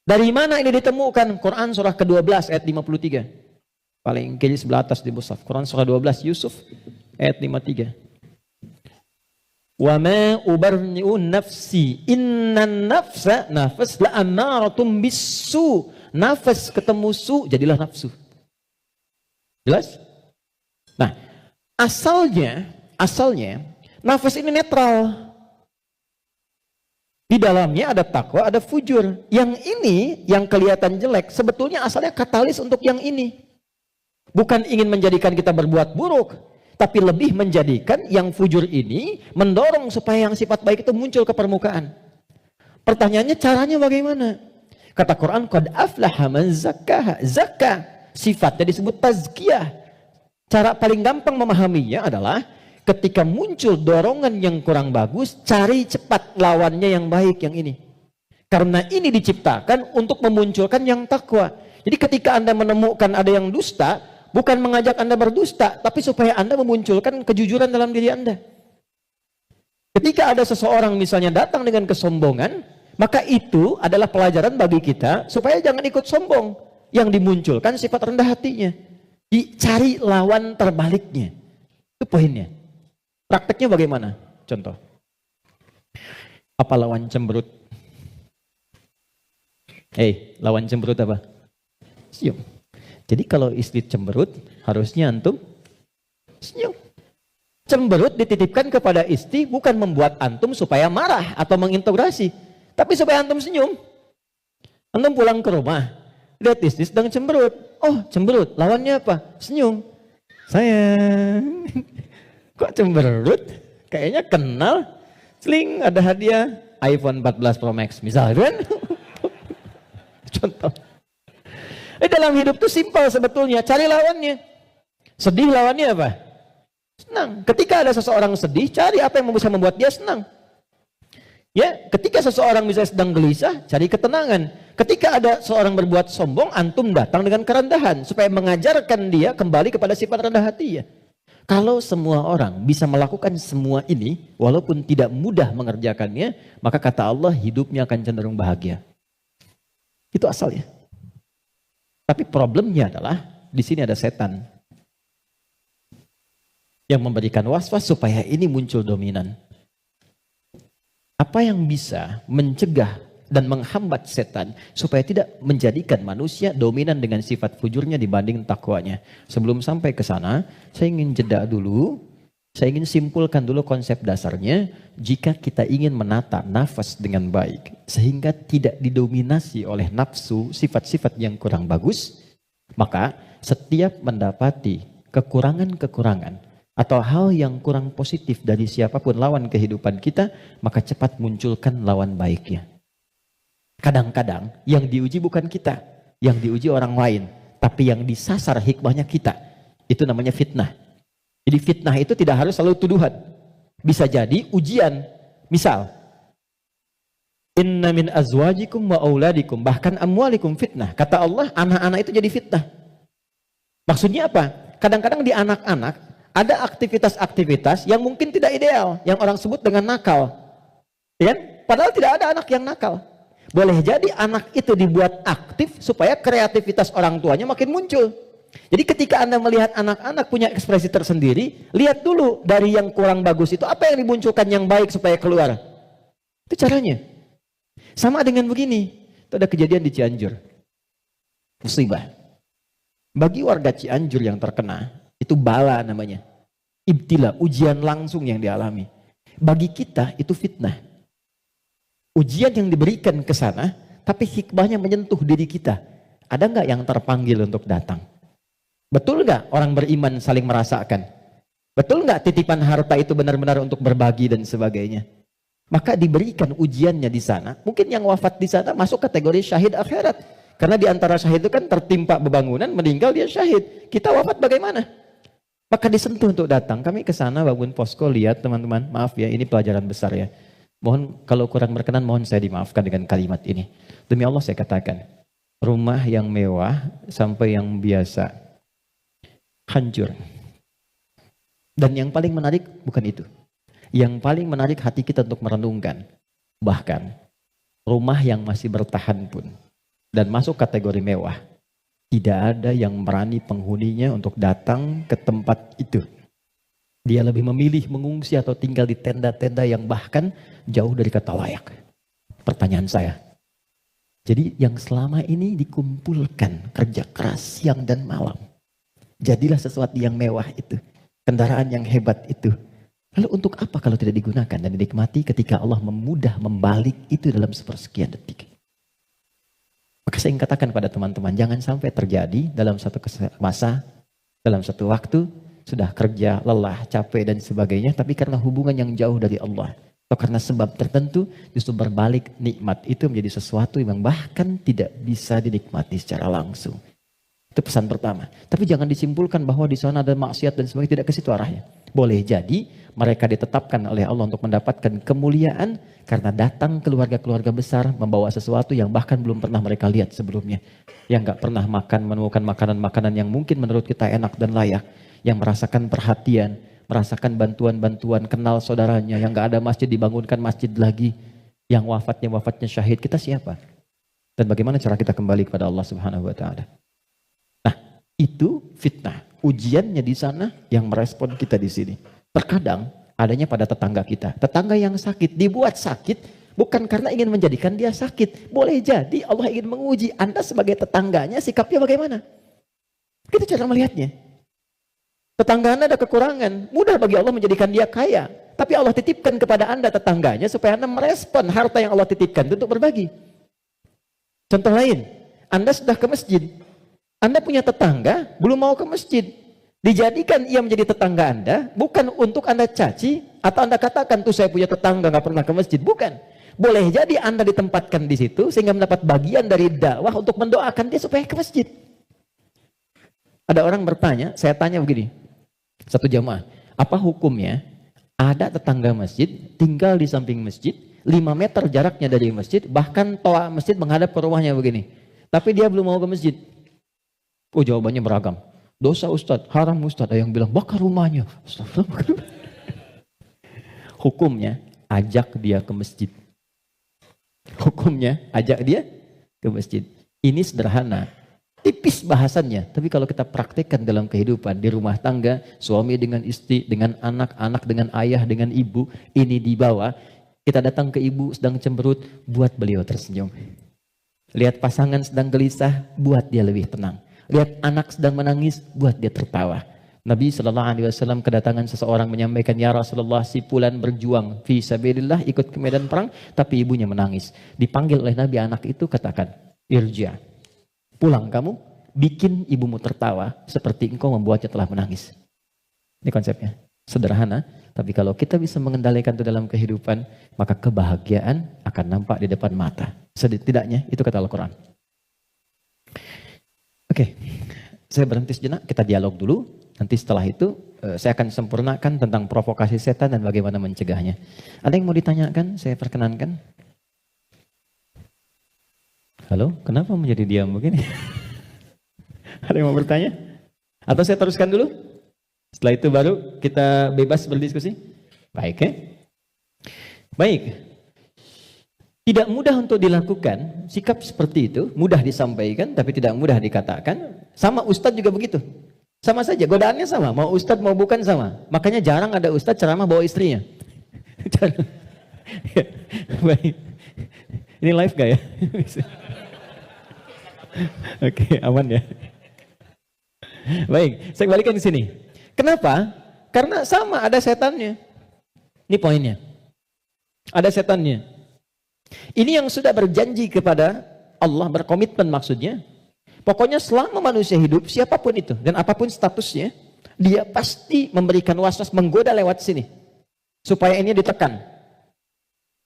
Dari mana ini ditemukan? Quran surah ke-12 ayat 53. Paling kiri sebelah atas di mushaf. Quran surah 12 Yusuf ayat 53. Wa ma ubarni'u nafsi innan nafsa nafas la amaratum bisu. Nafas ketemu su jadilah nafsu. Jelas? Nah, asalnya nafas ini netral. Di dalamnya ada takwa, ada fujur. Yang ini yang kelihatan jelek sebetulnya asalnya katalis untuk yang ini. Bukan ingin menjadikan kita berbuat buruk, tapi lebih menjadikan yang fujur ini mendorong supaya yang sifat baik itu muncul ke permukaan. Pertanyaannya caranya bagaimana? Kata Quran, qad aflaha man zakkaha. Zakka sifatnya disebut tazkiyah. Cara paling gampang memahaminya adalah ketika muncul dorongan yang kurang bagus, cari cepat lawannya yang baik, yang ini. Karena ini diciptakan untuk memunculkan yang takwa. Jadi ketika Anda menemukan ada yang dusta, bukan mengajak Anda berdusta, tapi supaya Anda memunculkan kejujuran dalam diri Anda. Ketika ada seseorang misalnya datang dengan kesombongan, maka itu adalah pelajaran bagi kita supaya jangan ikut sombong. Yang dimunculkan sifat rendah hatinya. Dicari lawan terbaliknya. Itu poinnya. Prakteknya bagaimana? Contoh. Apa lawan cemberut? Lawan cemberut apa? Senyum. Jadi kalau istri cemberut, harusnya antum senyum. Cemberut dititipkan kepada istri bukan membuat antum supaya marah atau mengintegrasi, tapi supaya antum senyum. Antum pulang ke rumah, lihat istri sedang cemberut. Oh, cemberut, lawannya apa? Senyum. Sayang, kok cemberut? Kayaknya kenal. Sling, ada hadiah iPhone 14 Pro Max misalnya. Contoh. Dalam hidup itu simpel sebetulnya, cari lawannya. Sedih lawannya apa? Senang. Ketika ada seseorang sedih, cari apa yang bisa membuat dia senang. Ya, ketika seseorang misalnya sedang gelisah, cari ketenangan. Ketika ada seorang berbuat sombong, antum datang dengan kerendahan supaya mengajarkan dia kembali kepada sifat rendah hati ya. Kalau semua orang bisa melakukan semua ini, walaupun tidak mudah mengerjakannya, maka kata Allah hidupnya akan cenderung bahagia. Itu asalnya. Tapi problemnya adalah di sini ada setan yang memberikan was-was supaya ini muncul dominan. Apa yang bisa mencegah dan menghambat setan supaya tidak menjadikan manusia dominan dengan sifat fujurnya dibanding takwanya? Sebelum sampai ke sana, saya ingin jeda dulu. Saya ingin simpulkan dulu konsep dasarnya. Jika kita ingin menata nafas dengan baik, sehingga tidak didominasi oleh nafsu sifat-sifat yang kurang bagus, maka setiap mendapati kekurangan-kekurangan atau hal yang kurang positif dari siapapun lawan kehidupan kita, maka cepat munculkan lawan baiknya. Kadang-kadang yang diuji bukan kita, yang diuji orang lain, tapi yang disasar hikmahnya kita. Itu namanya fitnah. Jadi fitnah itu tidak harus selalu tuduhan. Bisa jadi ujian. Misal, inna min azwajikum wa auladikum, bahkan amwalikum fitnah. Kata Allah, anak-anak itu jadi fitnah. Maksudnya apa? Kadang-kadang di anak-anak ada aktivitas-aktivitas yang mungkin tidak ideal, yang orang sebut dengan nakal. Ya? Padahal tidak ada anak yang nakal. Boleh jadi anak itu dibuat aktif supaya kreativitas orang tuanya makin muncul. Jadi ketika Anda melihat anak-anak punya ekspresi tersendiri, lihat dulu dari yang kurang bagus itu apa yang dimunculkan yang baik supaya keluar. Itu caranya. Sama dengan begini, itu ada kejadian di Cianjur. Musibah. Bagi warga Cianjur yang terkena, itu bala namanya. Ibtila, ujian langsung yang dialami. Bagi kita itu fitnah. Ujian yang diberikan ke sana, tapi hikmahnya menyentuh diri kita. Ada nggak yang terpanggil untuk datang? Betul nggak orang beriman saling merasakan? Betul nggak titipan harta itu benar-benar untuk berbagi dan sebagainya? Maka diberikan ujiannya di sana. Mungkin yang wafat di sana masuk kategori syahid akhirat. Karena di antara syahid itu kan tertimpa bebangunan, meninggal dia syahid. Kita wafat bagaimana? Maka disentuh untuk datang. Kami ke sana bangun posko, lihat teman-teman, maaf ya, ini pelajaran besar ya. Mohon kalau kurang berkenan, mohon saya dimaafkan dengan kalimat ini. Demi Allah saya katakan, rumah yang mewah sampai yang biasa hancur. Dan yang paling menarik bukan itu. Yang paling menarik hati kita untuk merenungkan. Bahkan rumah yang masih bertahan pun dan masuk kategori mewah, tidak ada yang berani penghuninya untuk datang ke tempat itu. Dia lebih memilih mengungsi atau tinggal di tenda-tenda yang bahkan jauh dari kata layak. Pertanyaan saya, jadi yang selama ini dikumpulkan kerja keras siang dan malam, jadilah sesuatu yang mewah itu, kendaraan yang hebat itu, lalu untuk apa kalau tidak digunakan dan dinikmati ketika Allah memudah membalik itu dalam sepersekian detik? Maka saya ingin katakan pada teman-teman, jangan sampai terjadi dalam satu masa, dalam satu waktu, sudah kerja, lelah, capek dan sebagainya, tapi karena hubungan yang jauh dari Allah, atau karena sebab tertentu, justru berbalik nikmat itu menjadi sesuatu yang bahkan tidak bisa dinikmati secara langsung. Itu pesan pertama. Tapi jangan disimpulkan bahwa di sana ada maksiat dan sebagainya, tidak ke situ arahnya. Boleh jadi mereka ditetapkan oleh Allah untuk mendapatkan kemuliaan karena datang keluarga-keluarga besar membawa sesuatu yang bahkan belum pernah mereka lihat sebelumnya. Yang gak pernah makan, menemukan makanan-makanan yang mungkin menurut kita enak dan layak. Yang merasakan perhatian, merasakan bantuan-bantuan, kenal saudaranya. Yang gak ada masjid, dibangunkan masjid lagi. Yang wafatnya syahid, kita siapa? Dan bagaimana cara kita kembali kepada Allah Subhanahu wa Ta'ala? Itu fitnah. Ujiannya di sana yang merespon kita di sini. Terkadang adanya pada tetangga kita. Tetangga yang sakit dibuat sakit bukan karena ingin menjadikan dia sakit. Boleh jadi Allah ingin menguji Anda sebagai tetangganya, sikapnya bagaimana. Itu cara melihatnya. Tetangga Anda ada kekurangan, mudah bagi Allah menjadikan dia kaya. Tapi Allah titipkan kepada Anda tetangganya supaya Anda merespon harta yang Allah titipkan untuk berbagi. Contoh lain, Anda sudah ke masjid. Anda punya tetangga, belum mau ke masjid. Dijadikan ia menjadi tetangga Anda, bukan untuk Anda caci, atau Anda katakan, tuh saya punya tetangga gak pernah ke masjid. Bukan. Boleh jadi Anda ditempatkan di situ, sehingga mendapat bagian dari dakwah untuk mendoakan dia supaya ke masjid. Ada orang bertanya, saya tanya begini, satu jamaah, apa hukumnya ada tetangga masjid, tinggal di samping masjid, 5 meter jaraknya dari masjid, bahkan toa masjid menghadap ke rumahnya begini. Tapi dia belum mau ke masjid. Oh, jawabannya beragam. Dosa Ustadz, haram Ustadz. Ada yang bilang bakar rumahnya. Hukumnya ajak dia ke masjid. Hukumnya ajak dia ke masjid. Ini sederhana. Tipis bahasannya, tapi kalau kita praktekkan dalam kehidupan di rumah tangga, suami dengan istri, dengan anak, anak dengan ayah, dengan ibu, ini dibawa, kita datang ke ibu sedang cemberut, buat beliau tersenyum. Lihat pasangan sedang gelisah, buat dia lebih tenang. Lihat anak sedang menangis, buat dia tertawa. Nabi SAW kedatangan seseorang menyampaikan, ya Rasulullah, si fulan berjuang fi sabilillah, ikut ke medan perang, tapi ibunya menangis. Dipanggil oleh Nabi anak itu, katakan, irja, pulang kamu, bikin ibumu tertawa seperti engkau membuatnya telah menangis. Ini konsepnya. Sederhana, tapi kalau kita bisa mengendalikan itu dalam kehidupan, maka kebahagiaan akan nampak di depan mata. Setidaknya itu kata Al-Quran. Oke, saya berhenti sejenak, kita dialog dulu. Nanti setelah itu saya akan sempurnakan tentang provokasi setan dan bagaimana mencegahnya. Ada yang mau ditanyakan? Saya perkenankan. Halo, kenapa menjadi diam begini? Ada yang mau bertanya? Atau saya teruskan dulu? Setelah itu baru kita bebas berdiskusi? Baik ya? Baik. Tidak mudah untuk dilakukan, sikap seperti itu, mudah disampaikan tapi tidak mudah dikatakan. Sama ustadz juga begitu. Sama saja, godaannya sama, mau ustadz mau bukan sama. Makanya jarang ada ustadz ceramah bawa istrinya. Baik. Ini live gak ya? Oke, aman ya. Baik, saya kembalikan ke sini. Kenapa? Karena sama, ada setannya. Ini poinnya. Ada setannya. Ini yang sudah berjanji kepada Allah, berkomitmen maksudnya. Pokoknya selama manusia hidup, siapapun itu, dan apapun statusnya, dia pasti memberikan waswas, menggoda lewat sini. Supaya ini ditekan.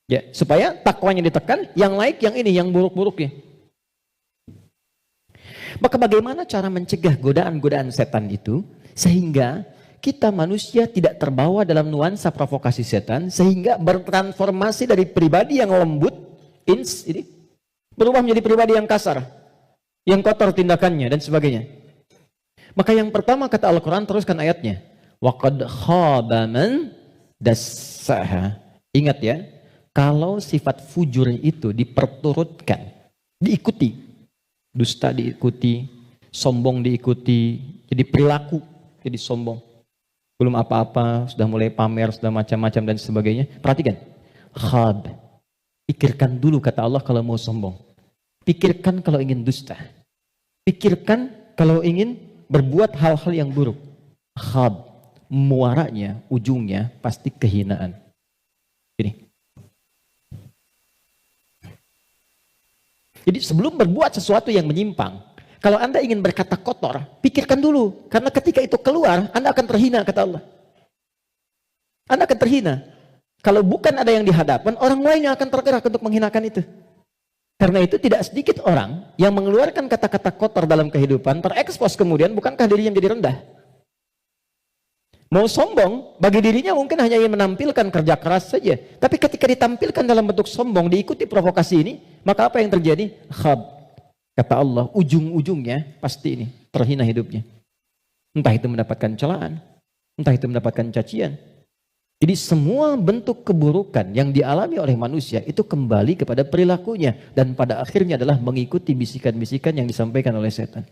Ya, supaya takwanya ditekan, yang naik yang ini, yang buruk-buruknya. Maka bagaimana cara mencegah godaan-godaan setan itu sehingga kita manusia tidak terbawa dalam nuansa provokasi setan sehingga bertransformasi dari pribadi yang lembut ini berubah menjadi pribadi yang kasar, yang kotor tindakannya dan sebagainya. Maka yang pertama kata Al-Quran, teruskan ayatnya, waqad khaba man dassaha. Ingat ya, kalau sifat fujur itu diperturutkan, diikuti, dusta diikuti, sombong diikuti, jadi perilaku, jadi sombong. Belum apa-apa, sudah mulai pamer, sudah macam-macam dan sebagainya. Perhatikan, khab. Pikirkan dulu kata Allah kalau mau sombong. Pikirkan kalau ingin dusta. Pikirkan kalau ingin berbuat hal-hal yang buruk. Khab. Muaranya, ujungnya pasti kehinaan. Ini. Jadi sebelum berbuat sesuatu yang menyimpang, kalau Anda ingin berkata kotor, pikirkan dulu. Karena ketika itu keluar, Anda akan terhina, kata Allah. Anda akan terhina. Kalau bukan ada yang dihadapan, orang lain yang akan tergerak untuk menghinakan itu. Karena itu tidak sedikit orang yang mengeluarkan kata-kata kotor dalam kehidupan, terekspos kemudian, bukankah dirinya menjadi rendah? Mau sombong, bagi dirinya mungkin hanya ingin menampilkan kerja keras saja. Tapi ketika ditampilkan dalam bentuk sombong, diikuti provokasi ini, maka apa yang terjadi? Khab. Kata Allah, ujung-ujungnya pasti ini, terhina hidupnya. Entah itu mendapatkan celaan, entah itu mendapatkan cacian. Jadi semua bentuk keburukan yang dialami oleh manusia itu kembali kepada perilakunya. Dan pada akhirnya adalah mengikuti bisikan-bisikan yang disampaikan oleh setan.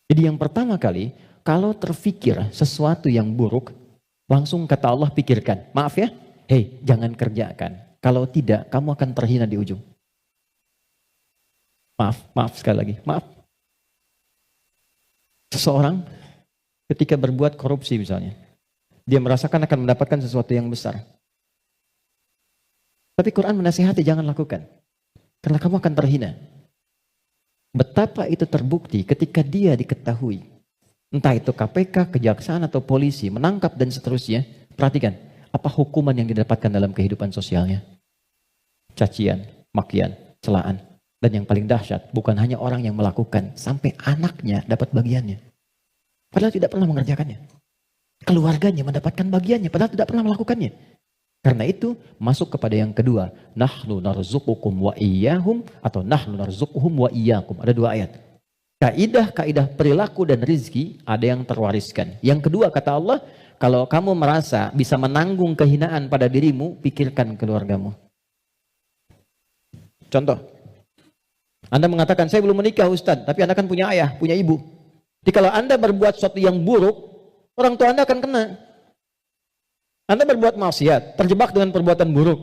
Jadi yang pertama kali, kalau terfikir sesuatu yang buruk, langsung kata Allah pikirkan. Maaf ya, hei jangan kerjakan. Kalau tidak, kamu akan terhina di ujung. Maaf sekali lagi, maaf. Seseorang ketika berbuat korupsi misalnya, dia merasakan akan mendapatkan sesuatu yang besar. Tapi Quran menasihati jangan lakukan. Karena kamu akan terhina. Betapa itu terbukti ketika dia diketahui. Entah itu KPK, kejaksaan atau polisi, menangkap dan seterusnya. Perhatikan, apa hukuman yang didapatkan dalam kehidupan sosialnya? Cacian, makian, celaan. Dan yang paling dahsyat, bukan hanya orang yang melakukan, sampai anaknya dapat bagiannya. Padahal tidak pernah mengerjakannya. Keluarganya mendapatkan bagiannya, padahal tidak pernah melakukannya. Karena itu, masuk kepada yang kedua. Nahnu narzuqukum wa iyyahum, atau nahnu narzuquhum wa iyyakum. Ada dua ayat. Kaidah-kaidah perilaku dan rizki ada yang terwariskan. Yang kedua kata Allah, kalau kamu merasa bisa menanggung kehinaan pada dirimu, pikirkan keluargamu. Contoh, Anda mengatakan, saya belum menikah Ustaz, tapi Anda kan punya ayah, punya ibu. Jadi kalau Anda berbuat sesuatu yang buruk, orang tua Anda akan kena. Anda berbuat maksiat, terjebak dengan perbuatan buruk,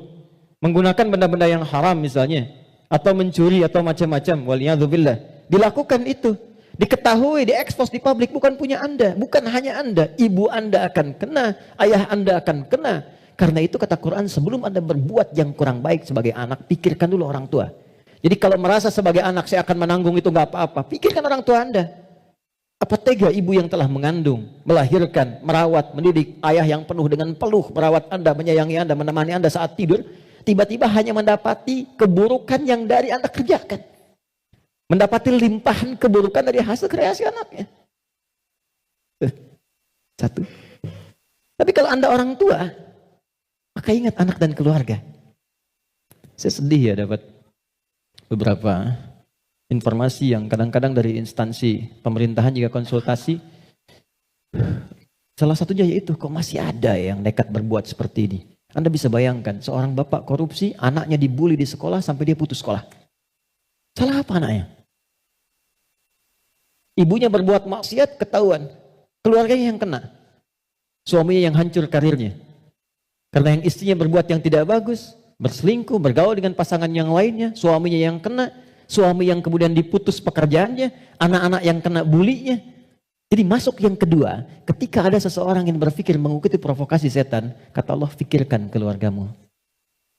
menggunakan benda-benda yang haram misalnya, atau mencuri atau macam-macam, waliyadzubillah. Dilakukan itu, diketahui, diekspos di publik, bukan punya Anda, bukan hanya Anda, ibu Anda akan kena, ayah Anda akan kena. Karena itu kata Quran, sebelum Anda berbuat yang kurang baik sebagai anak, pikirkan dulu orang tua. Jadi kalau merasa sebagai anak saya akan menanggung itu nggak apa-apa, pikirkan orang tua Anda. Apa tega ibu yang telah mengandung, melahirkan, merawat, mendidik, ayah yang penuh dengan peluh, merawat Anda, menyayangi Anda, menemani Anda saat tidur, tiba-tiba hanya mendapati keburukan yang dari Anda kerjakan. Mendapati limpahan keburukan dari hasil kreasi anaknya. Satu. Tapi kalau Anda orang tua, maka ingat anak dan keluarga. Saya sedih ya dapat beberapa informasi yang kadang-kadang dari instansi pemerintahan juga konsultasi. Salah satunya yaitu kok masih ada yang nekat berbuat seperti ini. Anda bisa bayangkan seorang bapak korupsi, anaknya dibully di sekolah sampai dia putus sekolah. Salah apa anaknya? Ibunya berbuat maksiat, ketahuan. Keluarganya yang kena. Suaminya yang hancur karirnya. Karena yang istrinya berbuat yang tidak bagus, berselingkuh, bergaul dengan pasangan yang lainnya, suaminya yang kena, suami yang kemudian diputus pekerjaannya, anak-anak yang kena bulinya. Jadi masuk yang kedua, ketika ada seseorang yang berpikir mengikuti provokasi setan, kata Allah, pikirkan keluargamu,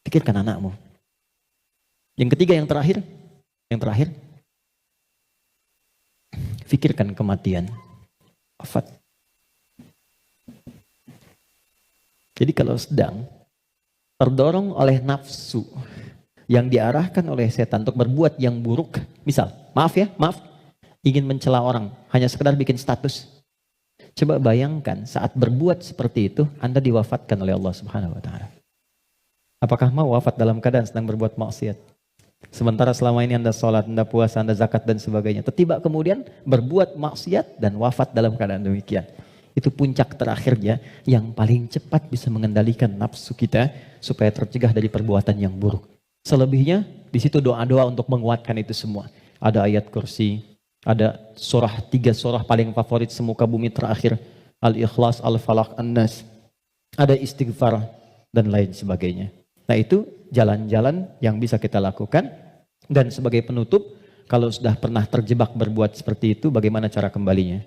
pikirkan anakmu. Yang ketiga, yang terakhir, pikirkan kematian, wafat. Jadi kalau sedang terdorong oleh nafsu yang diarahkan oleh setan untuk berbuat yang buruk, misal, maaf, ingin mencela orang, hanya sekedar bikin status. Coba bayangkan saat berbuat seperti itu, Anda diwafatkan oleh Allah Subhanahu wa Ta'ala. Apakah mau wafat dalam keadaan sedang berbuat maksiat? Sementara selama ini Anda sholat, Anda puasa, Anda zakat dan sebagainya. Tiba kemudian berbuat maksiat dan wafat dalam keadaan demikian. Itu puncak terakhirnya yang paling cepat bisa mengendalikan nafsu kita supaya tercegah dari perbuatan yang buruk. Selebihnya di situ doa-doa untuk menguatkan itu semua. Ada ayat kursi, ada tiga surah paling favorit semuka bumi terakhir, Al-Ikhlas, Al-Falaq, An-Nas. Ada istighfar dan lain sebagainya. Nah itu jalan-jalan yang bisa kita lakukan. Dan sebagai penutup, kalau sudah pernah terjebak berbuat seperti itu, bagaimana cara kembalinya?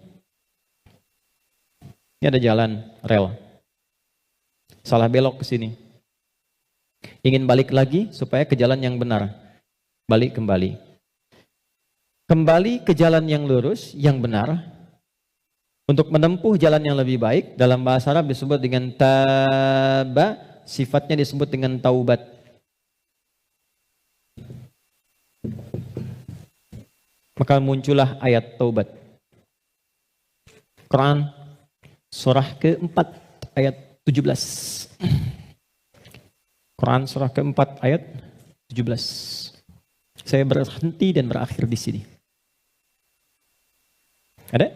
Ini ada jalan rel, salah belok ke sini. Ingin balik lagi supaya ke jalan yang benar, balik kembali. Kembali ke jalan yang lurus, yang benar, untuk menempuh jalan yang lebih baik. Dalam bahasa Arab disebut dengan taba, sifatnya disebut dengan taubat. Maka muncullah ayat taubat. Quran surah ke-4 ayat 17. Quran surah ke-4 ayat 17. Saya berhenti dan berakhir di sini. Ada?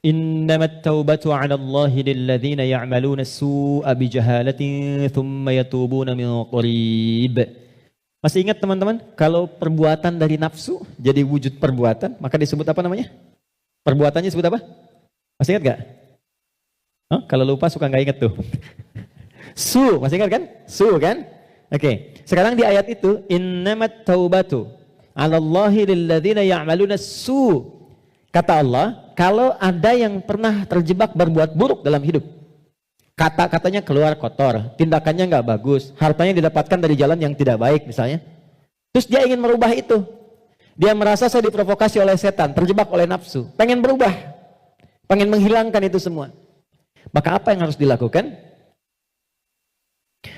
Innamat taubatu 'ala Allahi lilladzina ya'maluna as-su'a bijahalatin thumma yatubuna min qarib. Masih ingat teman-teman, kalau perbuatan dari nafsu jadi wujud perbuatan, maka disebut apa namanya? Perbuatannya disebut apa? Masih ingat gak? Oh, kalau lupa suka nggak ingat tuh. Masih ingat kan? Kan? Oke. Sekarang di ayat itu, innamat taubatu 'ala Allahi lilladzina ya'maluna as-su'. Kata Allah, kalau ada yang pernah terjebak berbuat buruk dalam hidup, kata-katanya keluar kotor, tindakannya nggak bagus, hartanya didapatkan dari jalan yang tidak baik misalnya, terus dia ingin merubah itu, dia merasa saya diprovokasi oleh setan, terjebak oleh nafsu, pengen berubah, pengen menghilangkan itu semua, maka apa yang harus dilakukan?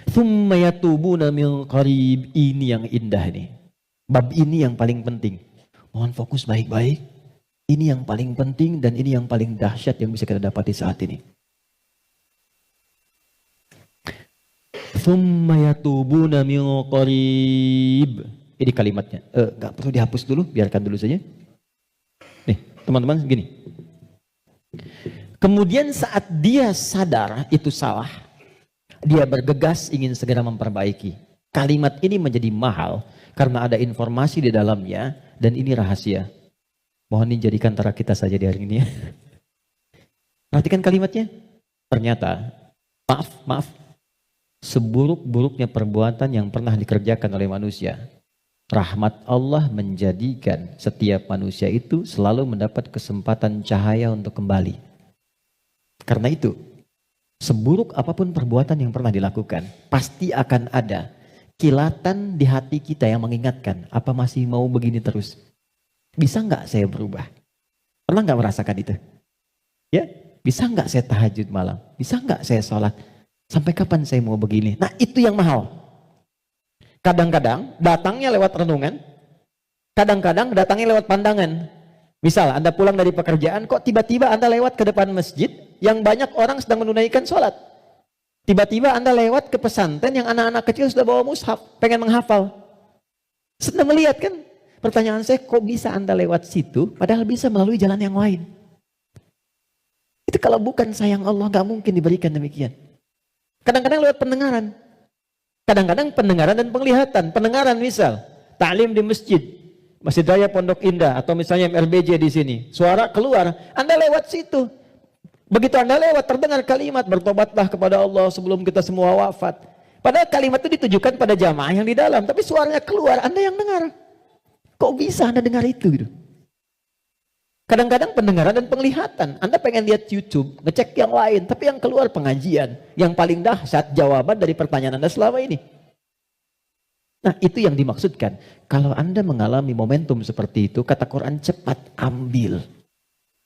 Tsumma yatubuna min qarib. Ini yang indah nih, bab ini yang paling penting, mohon fokus baik-baik. Ini yang paling penting dan ini yang paling dahsyat yang bisa kita dapati saat ini. Tsumma yatubuna min qarib. Ini kalimatnya. Enggak perlu dihapus dulu, biarkan dulu saja. Nih, teman-teman gini. Kemudian saat dia sadar itu salah, dia bergegas ingin segera memperbaiki. Kalimat ini menjadi mahal karena ada informasi di dalamnya dan ini rahasia. Mohon dijadikan antara kita saja di hari ini ya. Perhatikan kalimatnya. Ternyata, maaf, seburuk-buruknya perbuatan yang pernah dikerjakan oleh manusia, rahmat Allah menjadikan setiap manusia itu selalu mendapat kesempatan cahaya untuk kembali. Karena itu, seburuk apapun perbuatan yang pernah dilakukan, pasti akan ada kilatan di hati kita yang mengingatkan, apa masih mau begini terus? Bisa nggak saya berubah? Pernah nggak merasakan itu? Ya, bisa nggak saya tahajud malam? Bisa nggak saya sholat? Sampai kapan saya mau begini? Nah itu yang mahal. Kadang-kadang datangnya lewat renungan, kadang-kadang datangnya lewat pandangan. Misal Anda pulang dari pekerjaan, kok tiba-tiba Anda lewat ke depan masjid yang banyak orang sedang menunaikan sholat. Tiba-tiba Anda lewat ke pesantren yang anak-anak kecil sudah bawa mushaf, pengen menghafal. Sedang melihat kan? Pertanyaan saya, kok bisa Anda lewat situ padahal bisa melalui jalan yang lain? Itu kalau bukan sayang Allah gak mungkin diberikan demikian. Kadang-kadang lewat pendengaran. Kadang-kadang pendengaran dan penglihatan. Pendengaran misal, ta'lim di masjid, Masjid Raya Pondok Indah atau misalnya MRBJ di sini. Suara keluar, Anda lewat situ. Begitu Anda lewat terdengar kalimat bertobatlah kepada Allah sebelum kita semua wafat. Padahal kalimat itu ditujukan pada jamaah yang di dalam, tapi suaranya keluar, Anda yang dengar. Kok bisa Anda dengar itu gitu? Kadang-kadang pendengaran dan penglihatan. Anda pengen lihat YouTube, ngecek yang lain, tapi yang keluar pengajian. Yang paling dahsyat jawaban dari pertanyaan Anda selama ini. Nah itu yang dimaksudkan. Kalau Anda mengalami momentum seperti itu, kata Quran cepat ambil.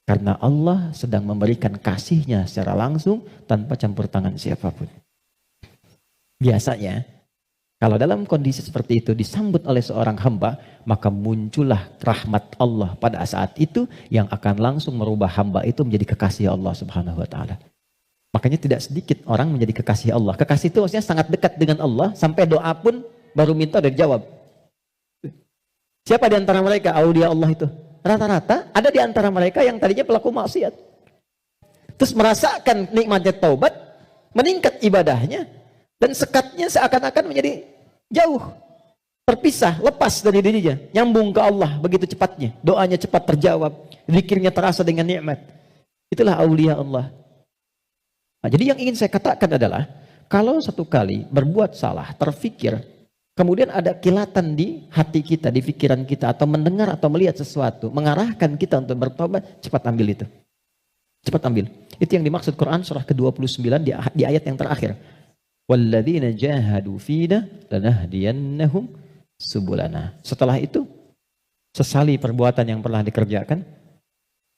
Karena Allah sedang memberikan kasihnya secara langsung tanpa campur tangan siapapun. Biasanya, kalau dalam kondisi seperti itu disambut oleh seorang hamba, maka muncullah rahmat Allah pada saat itu yang akan langsung merubah hamba itu menjadi kekasih Allah Subhanahu wa taala. Makanya tidak sedikit orang menjadi kekasih Allah. Kekasih itu maksudnya sangat dekat dengan Allah sampai doa pun baru minta udah dijawab. Siapa di antara mereka aulia Allah itu? Rata-rata ada di antara mereka yang tadinya pelaku maksiat. Terus merasakan nikmatnya taubat, meningkat ibadahnya, dan sekatnya seakan-akan menjadi jauh, terpisah, lepas dari dirinya, nyambung ke Allah begitu cepatnya, doanya cepat terjawab, zikirnya terasa dengan nikmat. Itulah aulia Allah. Nah, jadi yang ingin saya katakan adalah, kalau satu kali berbuat salah, terfikir, kemudian ada kilatan di hati kita, di pikiran kita, atau mendengar atau melihat sesuatu, mengarahkan kita untuk bertobat, cepat ambil itu. Cepat ambil. Itu yang dimaksud Quran surah ke-29 di ayat yang terakhir. Walladzina jahadu fina lanahdiyannahum subulana. Setelah itu, sesali perbuatan yang pernah dikerjakan,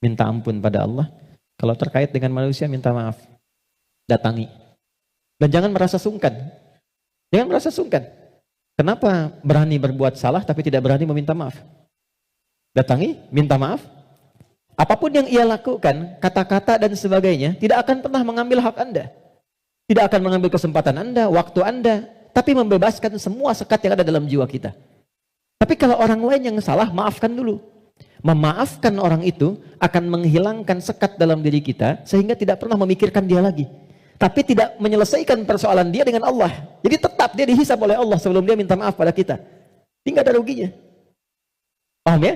minta ampun pada Allah. Kalau terkait dengan manusia, minta maaf. Datangi. Dan jangan merasa sungkan. Jangan merasa sungkan. Kenapa berani berbuat salah tapi tidak berani meminta maaf? Datangi, minta maaf. Apapun yang ia lakukan, kata-kata dan sebagainya, tidak akan pernah mengambil hak Anda. Tidak akan mengambil kesempatan Anda, waktu Anda, tapi membebaskan semua sekat yang ada dalam jiwa kita. Tapi kalau orang lain yang salah, maafkan dulu. Memaafkan orang itu akan menghilangkan sekat dalam diri kita, sehingga tidak pernah memikirkan dia lagi. Tapi tidak menyelesaikan persoalan dia dengan Allah. Jadi tetap dia dihisab oleh Allah sebelum dia minta maaf pada kita. Tidak ada ruginya. Paham ya?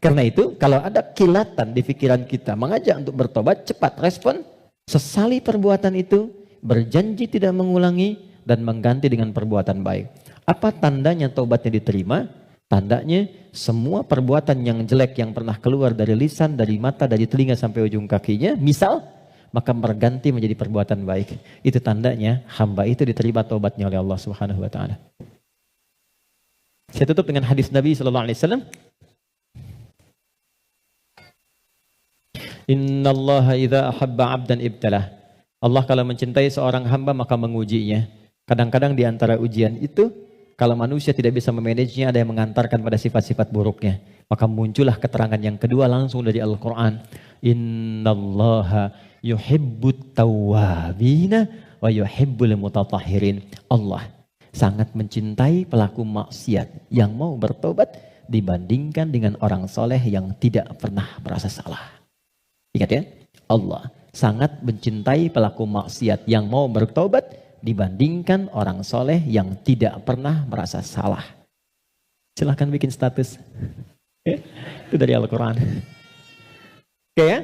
Karena itu, kalau ada kilatan di pikiran kita, mengajak untuk bertobat, cepat respon, sesali perbuatan itu, berjanji tidak mengulangi dan mengganti dengan perbuatan baik. Apa tandanya taubatnya diterima? Tandanya semua perbuatan yang jelek yang pernah keluar dari lisan, dari mata, dari telinga sampai ujung kakinya, misal, maka berganti menjadi perbuatan baik. Itu tandanya hamba itu diterima taubatnya oleh Allah Subhanahu wa taala. Saya tutup dengan hadis Nabi sallallahu alaihi wasallam. Innallaha idza ahabba 'abdan ibtalah. Allah kalau mencintai seorang hamba maka mengujinya. Kadang-kadang di antara ujian itu, kalau manusia tidak bisa memanagenya, ada yang mengantarkan pada sifat-sifat buruknya. Maka muncullah keterangan yang kedua langsung dari Al-Quran. Innallaha yuhibbut tawwabina wa yuhibbul mutatahhirin. Allah sangat mencintai pelaku maksiat yang mau bertobat dibandingkan dengan orang soleh yang tidak pernah merasa salah. Ingat ya, Allah sangat mencintai pelaku maksiat yang mau bertobat dibandingkan orang soleh yang tidak pernah merasa salah. Silahkan bikin status. Itu dari Al-Quran. Oke ya?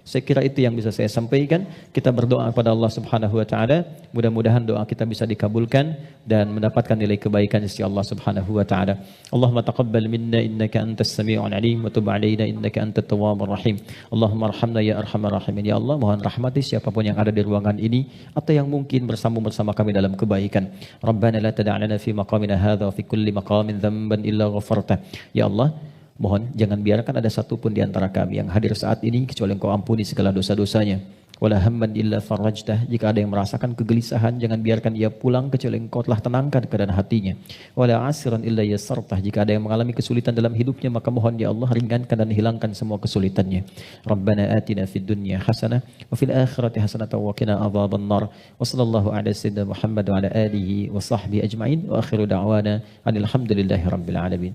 Saya kira itu yang bisa saya sampaikan. Kita berdoa kepada Allah Subhanahu wa taala, mudah-mudahan doa kita bisa dikabulkan dan mendapatkan nilai kebaikan sisi Allah Subhanahu wa taala. Allahumma taqabbal minna innaka antas samiul alim wa tub alaina innaka antat tawwabur rahim. Allahumma arhamna ya arhamar rahimin. Ya Allah, mohon rahmati siapapun yang ada di ruangan ini atau yang mungkin bersama kami dalam kebaikan. Rabbana la tada' lana fi maqamina hadza wa fi kulli maqamin dhanban illa ghafarta. Ya Allah, mohon jangan biarkan ada satupun di antara kami yang hadir saat ini kecuali Engkau ampuni segala dosa-dosanya. Wala hamman illa farajtah. Jika ada yang merasakan kegelisahan, jangan biarkan ia pulang kecuali Engkau telah tenangkan keadaan hatinya. Wala asiran illa yassartah. Jika ada yang mengalami kesulitan dalam hidupnya, maka mohon ya Allah ringankan dan hilangkan semua kesulitannya. Rabbana atina fid dunya hasanah wa fil akhirati hasanah wa qina adzabannar. Wa sallallahu ala sayyidina Muhammad wa ala alihi wa sahbihi ajma'in wa akhiru da'wana alhamdulillahi rabbil alamin.